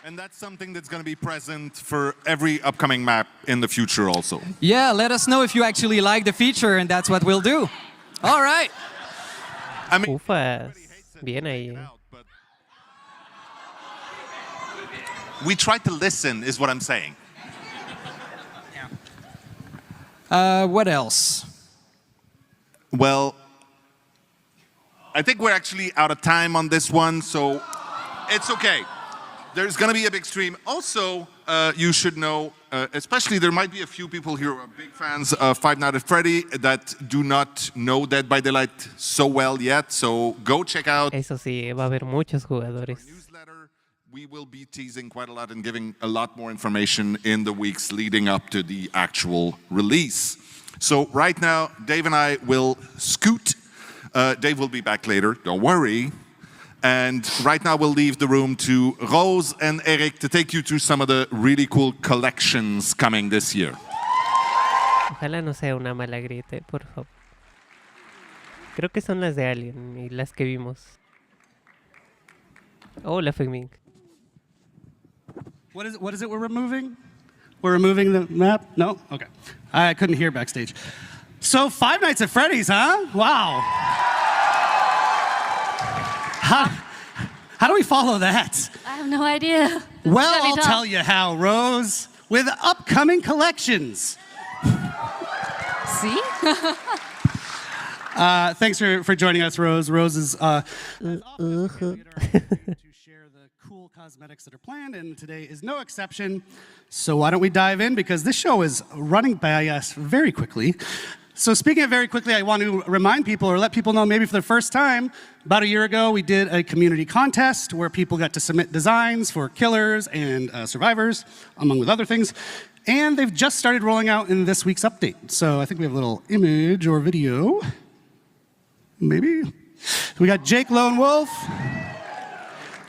And that's something that's going to be present for every upcoming map in the future also. Yeah, let us know if you actually like the feature, and that's what we'll do. All right. I mean, Ufas. Bien ahí. we try to listen, is what I'm saying. What else? Well, I think we're actually out of time on this one, so it's okay. There's going to be a big stream. Also, you should know, especially there might be a few people here who are big fans of Five Nights at Freddy that do not know Dead by Daylight so well yet, so go check out Eso sí, va a haber muchos jugadores. newsletter. We will be teasing quite a lot and giving a lot more information in the weeks leading up to the actual release. So right now, Dave and I will scoot. Dave will be back later, don't worry. And right now we'll leave the room to Rose and Eric to take you through some of the really cool collections coming this year. Ojalá no sea una mala grieta, por favor. Creo que son las de Alien y las que vimos. Hola, Fegming. What is it we're removing? We're removing the map? No? Okay. I couldn't hear backstage. So, Five Nights at Freddy's, huh? Wow. How do we follow that? I have no idea. Well, Really I'll tough. tell you how, Rose. With upcoming collections. See? Thanks for joining us, Rose. Rose is to share the cool cosmetics that are planned, and today is no exception. So why don't we dive in, because this show is running by us very quickly. So speaking of very quickly, I want to remind people or let people know maybe for the first time, about a year ago, we did a community contest where people got to submit designs for killers and survivors, among with other things. And they've just started rolling out in this week's update. So I think we have a little image or video. Maybe. We got Jake Lone Wolf,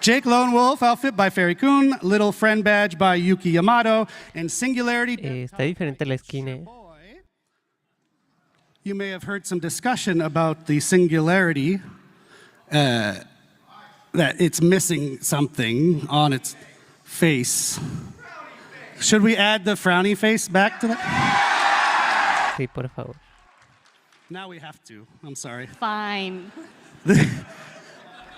Jake Lone Wolf outfit by Fairy Kun, Little Friend Badge by Yuki Yamato, and Singularity. Está diferente la skin, eh. You may have heard some discussion about the Singularity, that it's missing something on its face. Should we add the frowny face back to that? Sí, por favor. Now we have to. I'm sorry. Fine.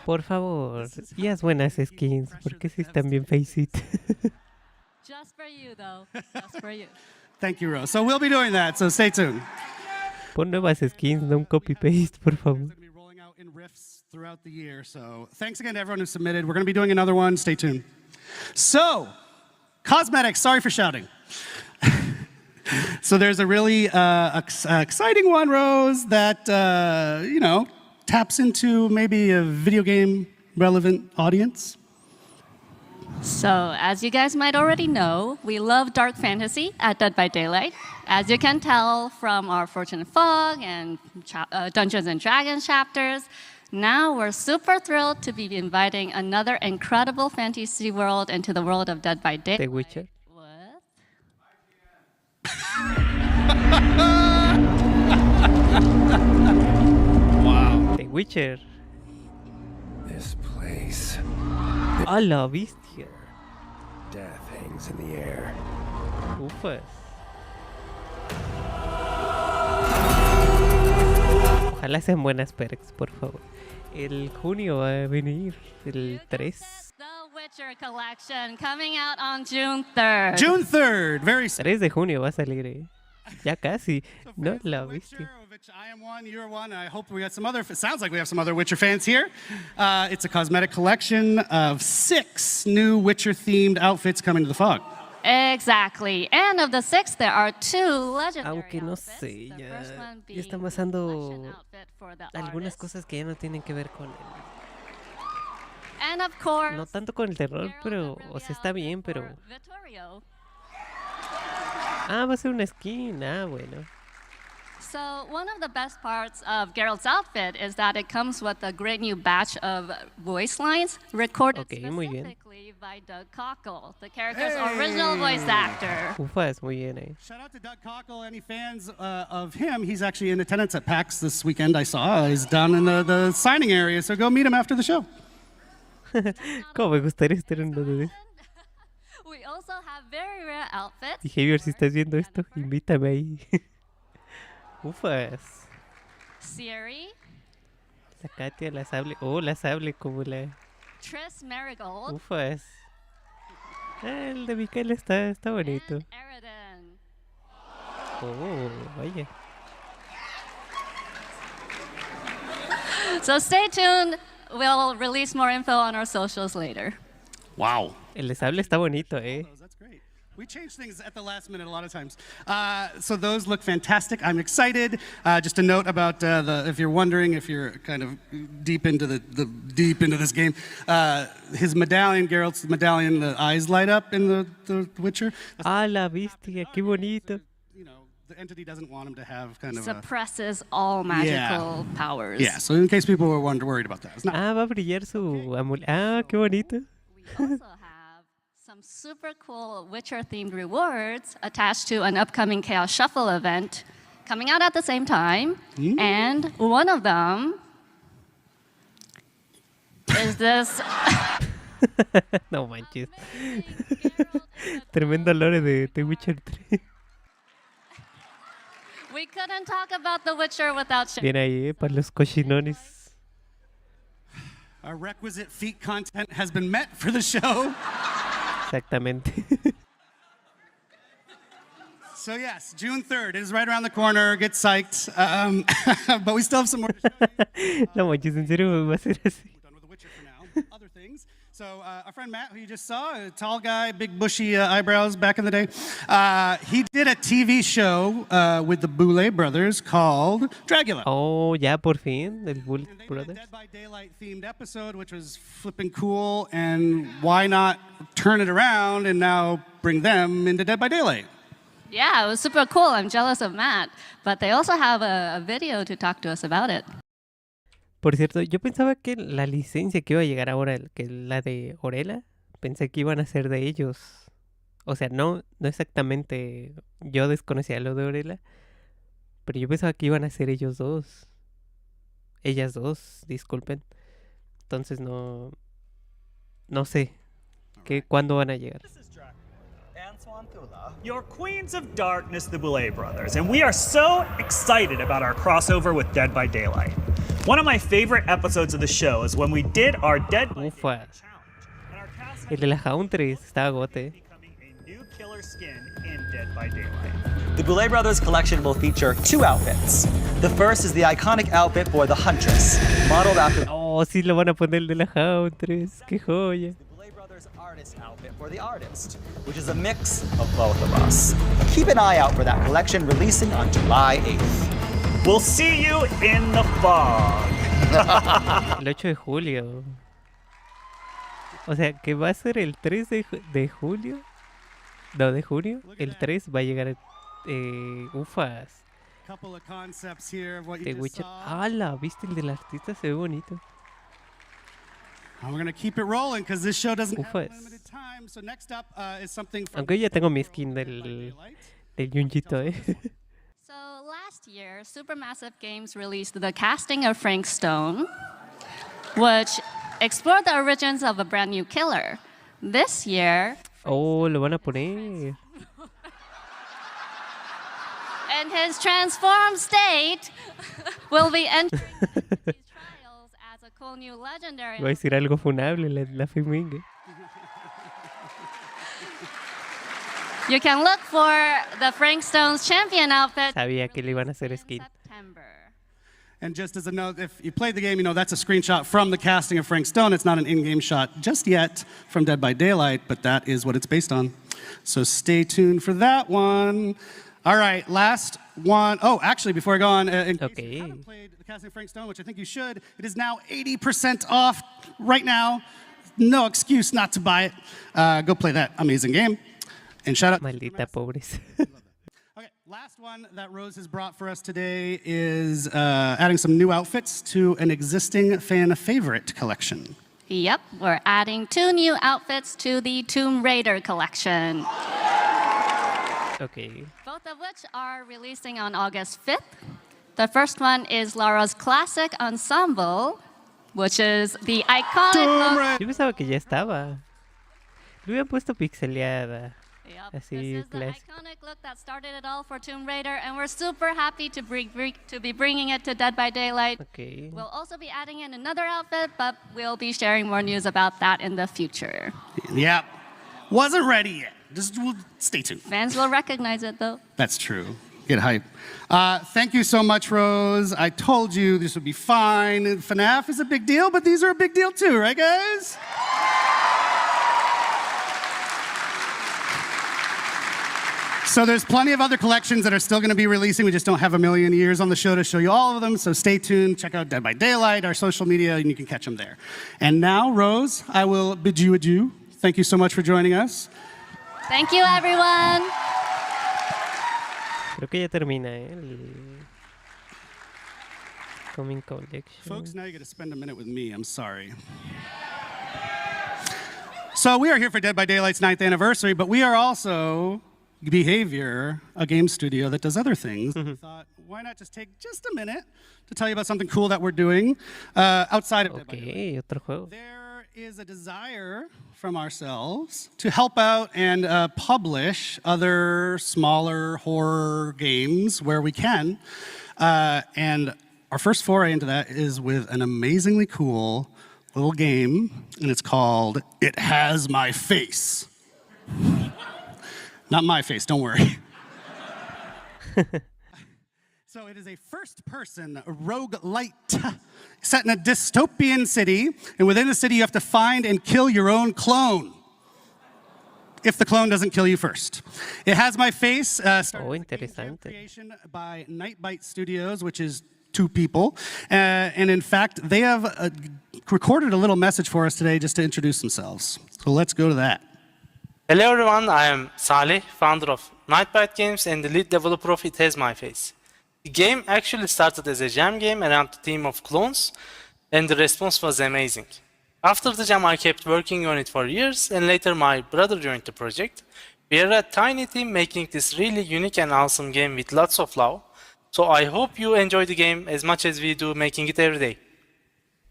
Por favor. Y haz buenas skins, porque sí están bien feicitas. Just for you, though. Just for you. Thank you, Rose. So we'll be doing that, so stay tuned. Pon nuevas skins, no un copy-paste, por favor. It's going to be rolling out in riffs throughout the year, so thanks again to everyone who submitted. We're going to be doing another one. Stay tuned. So, cosmetics, sorry for shouting. So there's a really exciting one, Rose, that, taps into maybe a video game relevant audience. So, as you guys might already know, we love dark fantasy at Dead by Daylight. As you can tell from our Fortune and Fog and Dungeons and Dragons chapters, now we're super thrilled to be inviting another incredible fantasy world into the world of Dead by Daylight. The Witcher. What? Wow. The Witcher. This place. ¡Hala, bestia! Death hangs in the air. Ufas. Ojalá sean buenas perks, por favor. El junio va a venir, el 3. The Witcher collection coming out on June 3rd. June 3rd, very soon. 3 de junio va a salir, eh. Ya casi. No, la bestia. I am one, you're one, and I hope we got some other, it sounds like we have some other Witcher fans here. It's a cosmetic collection of 6 new Witcher-themed outfits coming to the Fog. Exactly. And of the 6, there are 2 legendary Aunque no outfits. sé, The ya, first one ya being están the pasando collection outfit for the algunas artist. cosas que ya no tienen que ver con el... And of course, No tanto con el terror, Geralt pero... of O sea, Rivia está bien, for pero... Vittorio. Ah, va a ser una skin. Ah, bueno. So one of the best parts of Geralt's outfit is that it comes with a great new batch of voice lines recorded muy bien. specifically by Doug Cockle, the character's original voice actor. Ufas, muy bien, eh. Shout out to Doug Cockle. Any fans of him? He's actually in attendance at PAX this weekend. I saw. He's down in the signing area, so go meet him after the show. Cómo me gustaría estar en uno de esos. We also have very rare outfits. Behavior, si estás viendo esto, invítame ahí. Ufas. Ciri, La Katia, la sable. Oh, la sable como la... Triss Merigold, Ufas. Ah, el de Mikael está bonito. and Eridan. Oh, vaya. So stay tuned. We'll release more info on our socials later. Wow. El de sable está bonito, eh. That's great. We change things at the last minute a lot of times. So those look fantastic. I'm excited. Just a note about if you're wondering, if you're kind of deep into deep into this game, his medallion, Geralt's medallion, the eyes light up in the Witcher. Ah, la bestia, qué bonito. You know, the entity doesn't want him to have kind of Suppresses all magical powers. Yeah, so in case people were worried about that. It's not. Ah, va a brillar su amuleto. Ah, qué bonito. We also have some super cool Witcher-themed rewards attached to an upcoming Chaos Shuffle event coming out at the same time. And one of them is this. No manches. Tremendo lore de The Witcher 3. We couldn't talk about The Witcher without sharing. Bien ahí, para los cochinones. Our requisite feet content has been met for the show. Exactamente. So yes, June 3rd is right around the corner. Get psyched. But we still have some more to show you. No manches, en serio va a ser así. We're done with The Witcher for now. Other things. So our friend Matt, who you just saw, a tall guy, big bushy eyebrows back in the day, he did a TV show with the Boulet brothers called Dragula. Oh, ya por fin, el Bull And they did a Brothers. Dead by Daylight themed episode, which was flipping cool, and why not turn it around and now bring them into Dead by Daylight? Yeah, it was super cool. I'm jealous of Matt. But they also have a video to talk to us about it. Por cierto, yo pensaba que la licencia que iba a llegar ahora, que la de Orela, pensé que iban a ser de ellos. O sea, no exactamente. Yo desconocía lo de Orela, pero yo pensaba que iban a ser ellos dos. Ellas dos, disculpen. Entonces no sé cuándo van a llegar. Your Queens of Darkness, the Boulet brothers, and we are so excited about our crossover with Dead by Daylight. One of my favorite episodes of the show is when we did our Dead by Daylight challenge. El de la Hauntress estaba gote. Becoming a new killer skin in Dead by Daylight. The Boulet Brothers collection will feature 2 outfits. The first is the iconic outfit for the Huntress, modeled after... Oh, sí lo van a poner el de la Hauntress. Qué joya. The Boulet Brothers artist outfit for the artist, which is a mix of both of us. Keep an eye out for that collection releasing on July 8th. We'll see you in the fog. El 8 de julio. O sea, que va a ser el 3 de julio. No, de junio. El 3 va a llegar ufas. Couple of concepts here of what you The just Witcher. saw. ¡Hala! ¿Viste el del artista? Se ve bonito. And we're going to keep it rolling because this show doesn't have Ufas. limited time. So next up is something from Aunque yo ya tengo mi skin del Junjito, So last year, Supermassive Games released the casting of Frank Stone, which explored the origins of a brand new killer. This year, Oh, lo van a poner. in his transformed state, will be entering these trials as a cool new legendary. Voy a decir algo funable, la Femingue. You can look for the Frank Stone's champion outfit. Sabía que le iban a hacer skin. September. And just as a note, if you played the game, you know that's a screenshot from the casting of Frank Stone. It's not an in-game shot just yet from Dead by Daylight, but that is what it's based on. So stay tuned for that one. All right, last one. Oh, actually, before I go on, in case you haven't played the casting of Frank Stone, which I think you should, it is now 80% off right now. No excuse not to buy it. Go play that amazing game. And shout out. Maldita pobres. Okay, last one that Rose has brought for us today is adding some new outfits to an existing fan favorite collection. Yep, we're adding 2 new outfits to the Tomb Raider collection. Okay. Both of which are releasing on August 5th. The first one is Lara's classic ensemble, which is the iconic look. Yo pensaba que ya estaba. Lo habían puesto pixeleada. Yep, Así, this is the clásico. iconic look that started it all for Tomb Raider, and we're super happy to be bringing it to Dead by Daylight. Okay. We'll also be adding in another outfit, but we'll be sharing more news about that in the future. Yep. Wasn't ready yet. Just stay tuned. Fans will recognize it, though. That's true. Get hype. Thank you so much, Rose. I told you this would be fine. FNAF is a big deal, but these are a big deal too, right, guys? So there's plenty of other collections that are still going to be releasing. We just don't have a million years on the show to show you all of them. So stay tuned. Check out Dead by Daylight, our social media, and you can catch them there. And now, Rose, I will bid you adieu. Thank you so much for joining us. Thank you, everyone. Creo que ya termina, el Coming Collection. Folks, now you get to spend a minute with me. I'm sorry. So we are here for Dead by Daylight's 9th anniversary, but we are also Behavior, a game studio that does other things. We thought, why not just take just a minute to tell you about something cool that we're doing outside of Dead by Daylight. Otro juego. There is a desire from ourselves to help out and publish other smaller horror games where we can. And our first foray into that is with an amazingly cool little game, and it's called It Has My Face. Not my face, don't worry. So it is a first-person roguelite set in a dystopian city, and within the city you have to find and kill your own clone, if the clone doesn't kill you first. It Has My Face, interesante. creation by Nightbite Studios, which is 2 people, and in fact, they have recorded a little message for us today just to introduce themselves. So let's go to that. Hello everyone, I am Salih, founder of Nightbite Games and the lead developer of It Has My Face. The game actually started as a jam game around the theme of clones. and the response was amazing. After the jam, I kept working on it for years, and later my brother joined the project. We are a tiny team making this really unique and awesome game with lots of love. So I hope you enjoy the game as much as we do making it every day.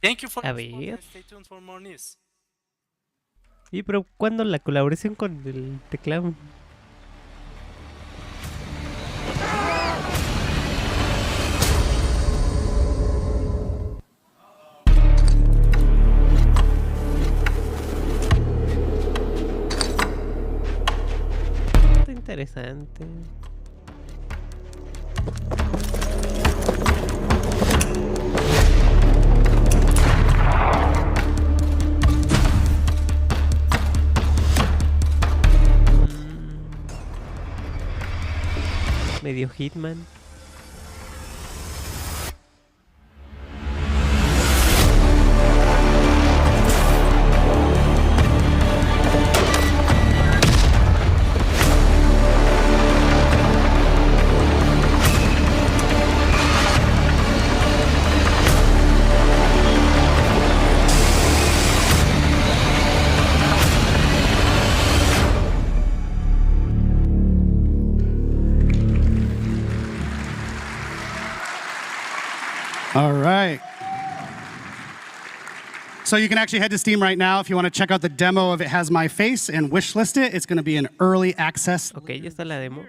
Thank you for A your support ver. and stay tuned for more news. Y pero ¿cuándo la colaboración con el teclado? Está interesante. Medio Hitman. All right. So you can actually head to Steam right now if you want to check out the demo of It Has My Face and wishlist it. It's going to be in early access. Ok, ya está la demo.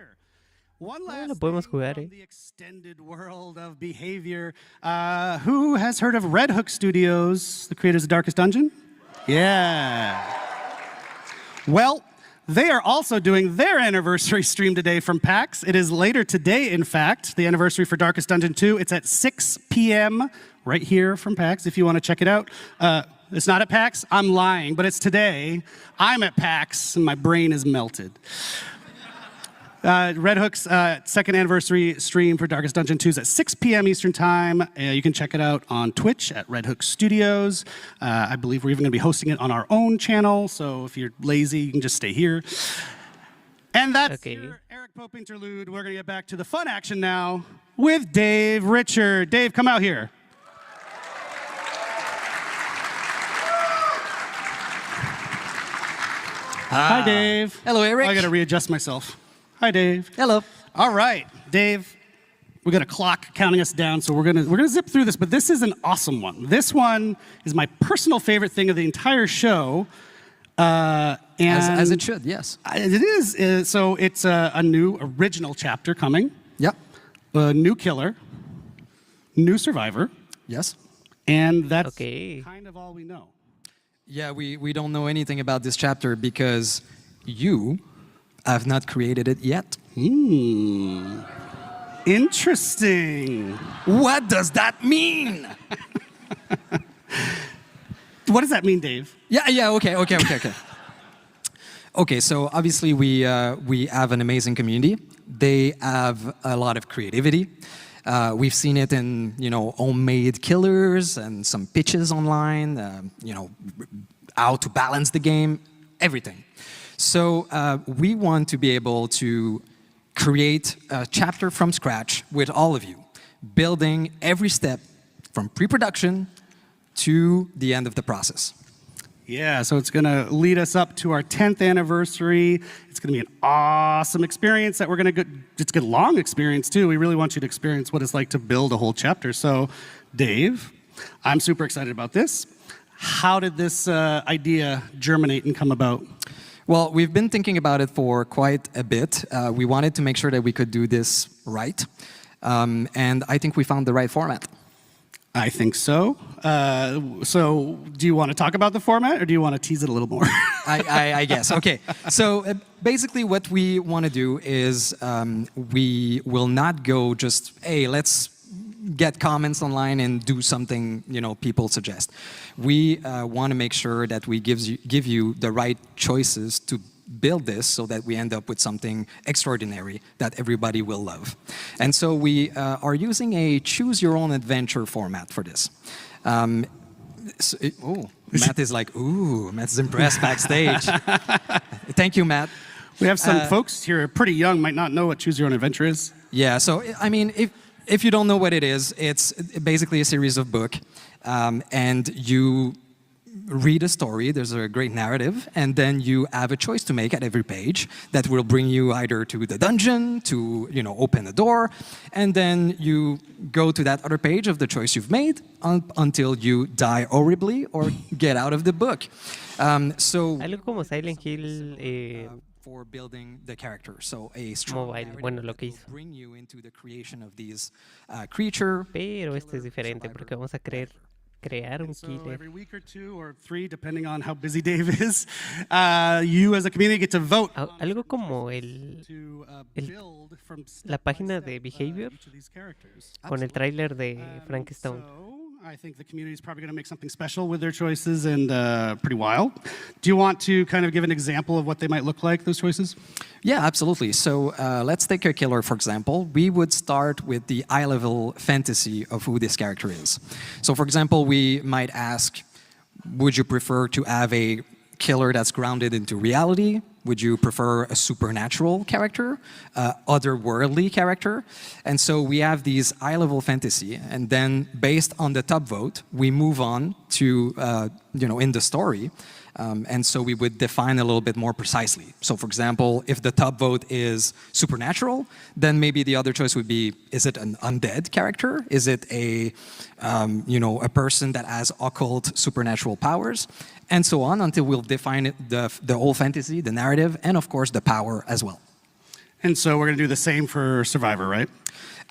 One Ah, last lo podemos thing jugar, from the extended world of behavior. Who has heard of Red Hook Studios, the creators of Darkest Dungeon? Yeah. Well, they are also doing their anniversary stream today from PAX. It is later today, in fact, the anniversary for Darkest Dungeon 2. It's at 6 p.m. right here from PAX if you want to check it out. It's not at PAX. I'm lying, but it's today. I'm at PAX, and my brain is melted. Red Hook's second anniversary stream for Darkest Dungeon 2 is at 6 p.m. Eastern Time. You can check it out on Twitch at Red Hook Studios. I believe we're even going to be hosting it on our own channel, so if you're lazy, you can just stay here. And that's your Eric Pope interlude. We're going to get back to the fun action now with Dave Richard. Dave, come out here. Hi, Dave. Hello, Eric. I got to readjust myself. Hi, Dave. Hello. All right, Dave. We got a clock counting us down, so we're gonna zip through this. But this is an awesome one. This one is my personal favorite thing of the entire show. As it should, yes. It is. So it's a new original chapter coming. Yep. A new killer. New survivor. Yes. And that's kind of all we know. Yeah, we don't know anything about this chapter because you have not created it yet. Interesting. What does that mean? What does that mean, Dave? Yeah, okay. Okay, so obviously we have an amazing community. They have a lot of creativity. We've seen it in, homemade killers and some pitches online, how to balance the game, everything. So we want to be able to create a chapter from scratch with all of you, building every step from pre-production to the end of the process. Yeah, so it's going to lead us up to our 10th anniversary. It's going to be an awesome experience that we're going to get. It's a long experience, too. We really want you to experience what it's like to build a whole chapter. So, Dave, I'm super excited about this. How did this idea germinate and come about? Well, we've been thinking about it for quite a bit. We wanted to make sure that we could do this right. And I think we found the right format. I think so. So do you want to talk about the format, or do you want to tease it a little more? I guess. Okay. So basically what we want to do is we will not go just, hey, let's get comments online and do something people suggest. We want to make sure that we give you the right choices to build this so that we end up with something extraordinary that everybody will love. And so we are using a choose-your-own-adventure format for this. Matt is like, ooh, Matt's impressed backstage. Thank you, Matt. We have some folks here pretty young, might not know what Choose Your Own Adventure is. Yeah, so, I mean, if you don't know what it is, it's basically a series of books and you read a story, there's a great narrative, and then you have a choice to make at every page that will bring you either to the dungeon, to open a door, and then you go to that other page of the choice you've made until you die horribly or get out of the book. Algo como Silent Hill for building the character. So a strong mobile, bueno, lo que will hizo. bring you into the creation of these creature. Pero este es diferente porque vamos a crear un So killer. every week or 2 or 3, depending on how busy Dave is, you as a community get to vote Algo como la página de Behavior con el tráiler de Frankenstein. I think the community is probably going to make something special with their choices and pretty wild. Do you want to kind of give an example of what they might look like, those choices? Yeah, absolutely. So let's take a killer, for example. We would start with the eye-level fantasy of who this character is. So for example, we might ask, would you prefer to have a killer that's grounded into reality? Would you prefer a supernatural character, otherworldly character? And so we have these eye-level fantasy, and then based on the top vote, we move on to, in the story, and so we would define a little bit more precisely. So for example, if the top vote is supernatural, then maybe the other choice would be, is it an undead character? Is it a person that has occult supernatural powers? And so on until we'll define the whole fantasy, the narrative, and of course the power as well. And so we're going to do the same for Survivor, right?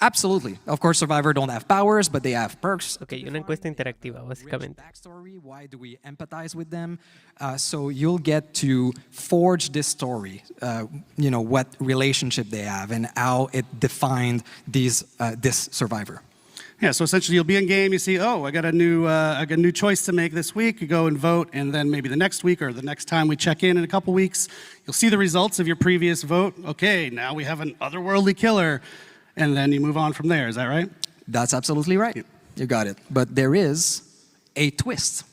Absolutely. Of course, Survivor don't have powers, but they have perks. Okay, una encuesta interactiva, básicamente. Backstory, why do we empathize with them? So you'll get to forge this story, what relationship they have and how it defined this survivor. Yeah, so essentially you'll be in game, you see, oh, I got a new choice to make this week, you go and vote, and then maybe the next week or the next time we check in a couple weeks, you'll see the results of your previous vote. Okay, now we have an otherworldly killer, and then you move on from there, is that right? That's absolutely right. You got it. But there is a twist.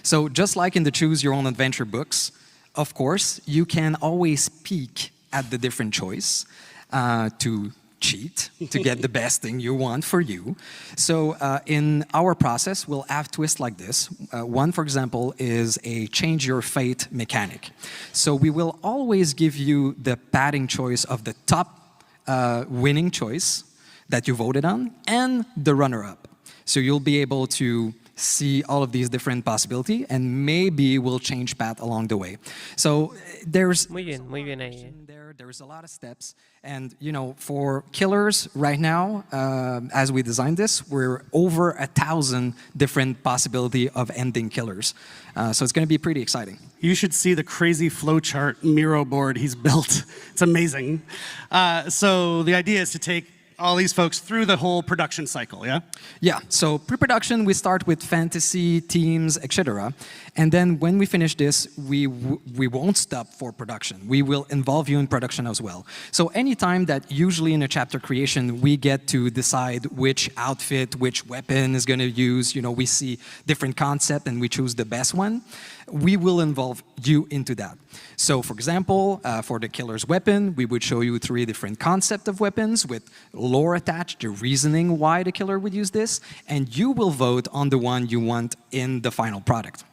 So just like in the Choose Your Own Adventure books, of course, you can always peek at the different choice to cheat to get the best thing you want for you. So in our process, we'll have twists like this. One, for example, is a change your fate mechanic. So we will always give you the padding choice of the top winning choice that you voted on and the runner-up. So you'll be able to see all of these different possibilities, and maybe we'll change path along the way. So there's muy bien ahí. There's a lot of steps, and for killers right now, as we designed this, we're over 1,000 different possibility of ending killers. So it's going to be pretty exciting. You should see the crazy flowchart Miro board he's built. It's amazing. So the idea is to take all these folks through the whole production cycle, yeah? Yeah, so pre-production, we start with fantasy, themes, etc. And then when we finish this, we won't stop for production. We will involve you in production as well. So anytime that usually in a chapter creation, we get to decide which outfit, which weapon is going to use, we see different concept and we choose the best one, we will involve you into that. So for example, for the killer's weapon, we would show you 3 different concepts of weapons with lore attached, the reasoning why the killer would use this, and you will vote on the one you want in the final product.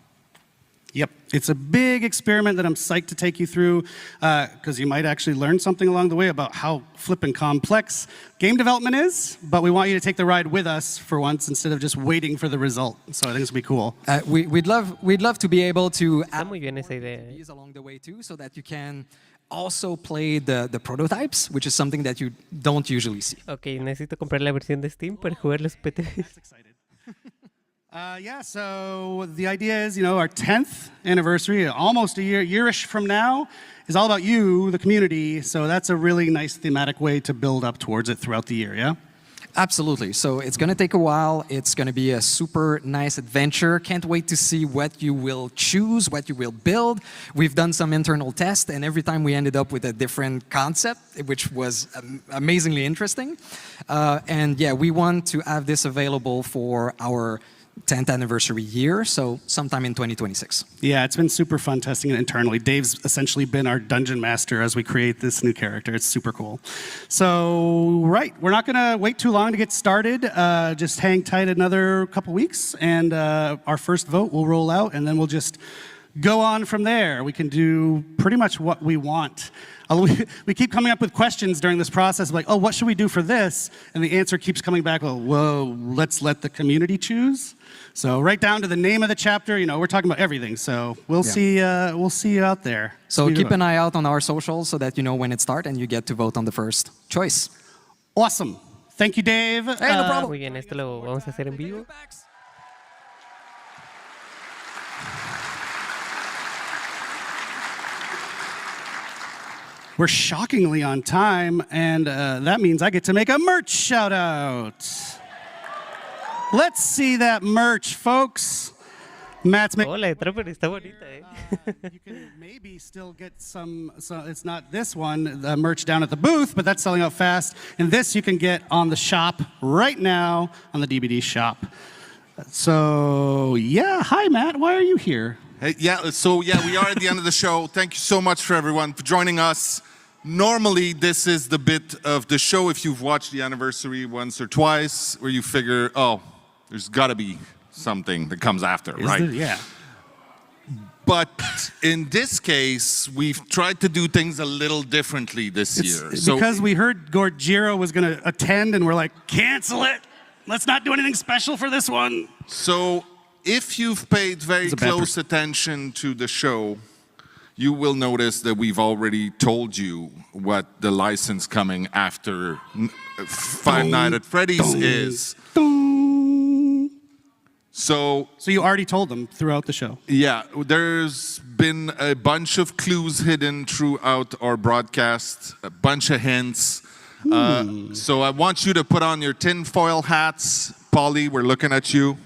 Yep, it's a big experiment that I'm psyched to take you through because you might actually learn something along the way about how flippin' complex game development is, but we want you to take the ride with us for once instead of just waiting for the result. So I think it's going to be cool. We'd love to be able to Está muy bien esa idea. these along the way too, so that you can also play the prototypes, which is something that you don't usually see. Okay, necesito comprar la versión de Steam para jugar los PTs. Yeah, so the idea is, our 10th anniversary, almost a year-ish from now, is all about you, the community. So that's a really nice thematic way to build up towards it throughout the year, yeah? Absolutely. So it's going to take a while. It's going to be a super nice adventure. Can't wait to see what you will choose, what you will build. We've done some internal tests, and every time we ended up with a different concept, which was amazingly interesting. And yeah, we want to have this available for our 10th anniversary year, so sometime in 2026. Yeah, it's been super fun testing it internally. Dave's essentially been our dungeon master as we create this new character. It's super cool. So, right, we're not going to wait too long to get started. Just hang tight another couple weeks, and our first vote will roll out, and then we'll just go on from there. We can do pretty much what we want. We keep coming up with questions during this process, like, oh, what should we do for this? And the answer keeps coming back, well, whoa, let's let the community choose. So right down to the name of the chapter, you know, we're talking about everything. So we'll see you out there. So keep an eye out on our socials so that you know when it starts and you get to vote on the first choice. Awesome. Thank you, Dave. Hey, no problem. Muy bien, esto lo vamos a hacer en vivo. We're shockingly on time, and that means I get to make a merch shout out. Let's see that merch, folks. Matt's making. Oh, la letra, pero está bonita, eh. You can maybe still get some, so it's not this one, the merch down at the booth, but that's selling out fast. And this you can get on the shop right now, on the DBD shop. So, yeah, hi, Matt, why are you here? Hey, we are at the end of the show. Thank you so much for everyone for joining us. Normally, this is the bit of the show, if you've watched the anniversary once or twice, where you figure, oh, there's got to be something that comes after, right? Yeah. But in this case, we've tried to do things a little differently this year. Because we heard Gorgiro was going to attend, and we're like, cancel it. Let's not do anything special for this one. So if you've paid very close attention to the show, you will notice that we've already told you what the license coming after Five Nights at Freddy's is. So you already told them throughout the show? Yeah, there's been a bunch of clues hidden throughout our broadcast, a bunch of hints. So I want you to put on your tinfoil hats. Polly, we're looking at you.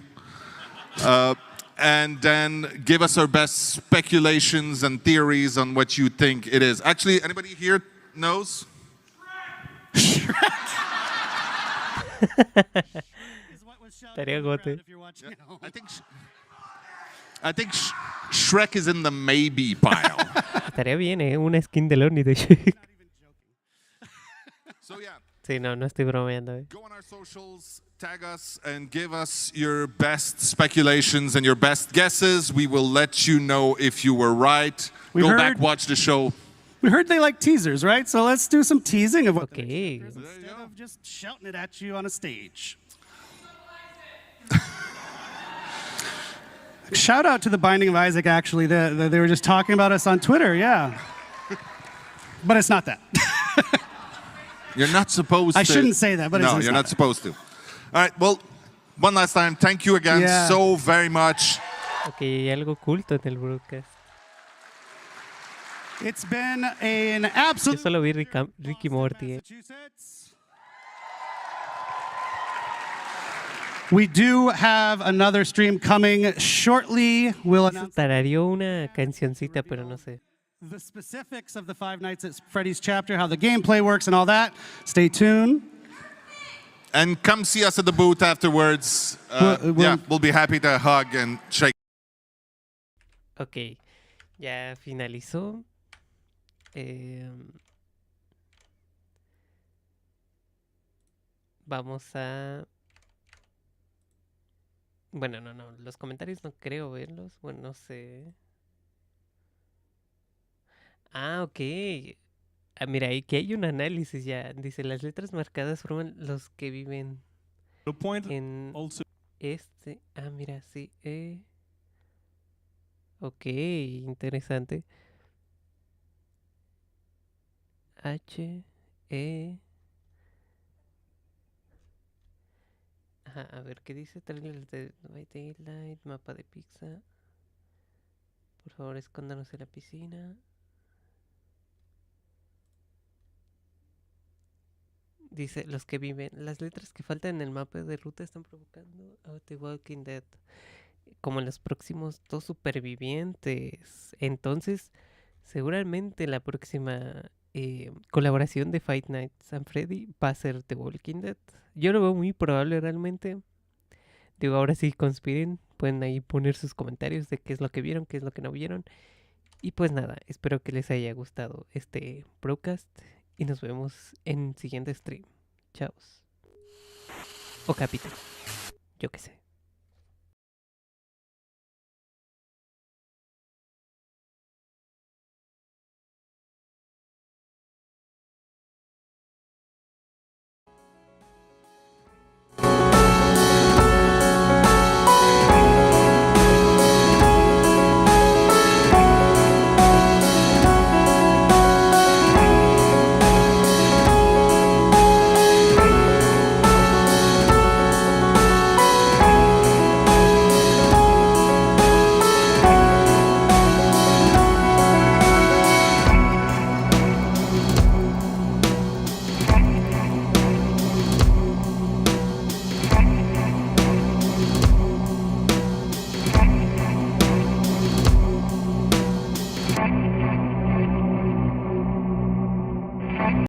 And then give us our best speculations and theories on what you think it is. Actually, anybody here knows? Shrek. I think Shrek is in the maybe pile. Estaría bien, una skin de Lonnie de Shrek. So yeah. Sí, no estoy bromeando. Go on our socials, tag us, and give us your best speculations and your best guesses. We will let you know if you were right. Go back, watch the show. We heard they like teasers, right? So let's do some teasing of what instead of just shouting it at you on a stage. Shout out to the Binding of Isaac, actually. They were just talking about us on Twitter, yeah. But it's not that. You're not supposed to. I shouldn't say that, but no, you're not supposed to. All right, well, one last time, thank you again so very much. Okay, hay algo oculto en el broadcast. It's been an absolute... Yo solo vi Ricky Morty. We do have another stream coming shortly. We'll announce... Tarareó una cancioncita, pero no sé. The specifics of the Five Nights at Freddy's chapter, how the gameplay works and all that. Stay tuned. And come see us at the booth afterwards. We'll be happy to hug and shake. Ok, ya finalizó. Vamos a... Bueno, no, los comentarios no creo verlos. Bueno, no sé. Ah, ok. Ah, mira, aquí hay un análisis ya. Dice, las letras marcadas forman los que viven en este. Ah, mira, sí. Ok, interesante. H, E. Ajá, a ver, ¿qué dice? Trailer de Daylight, mapa de pizza. Por favor, escóndanos en la piscina. Dice, los que viven, las letras que faltan en el mapa de ruta están provocando a The Walking Dead como en los próximos 2 supervivientes. Entonces, seguramente la próxima colaboración de Five Nights at Freddy va a ser The Walking Dead. Yo lo veo muy probable realmente. Digo, ahora sí conspiren, pueden ahí poner sus comentarios de qué es lo que vieron, qué es lo que no vieron. Y pues nada, espero que les haya gustado este broadcast y nos vemos en el siguiente stream. Chao. O capítulo, yo qué sé.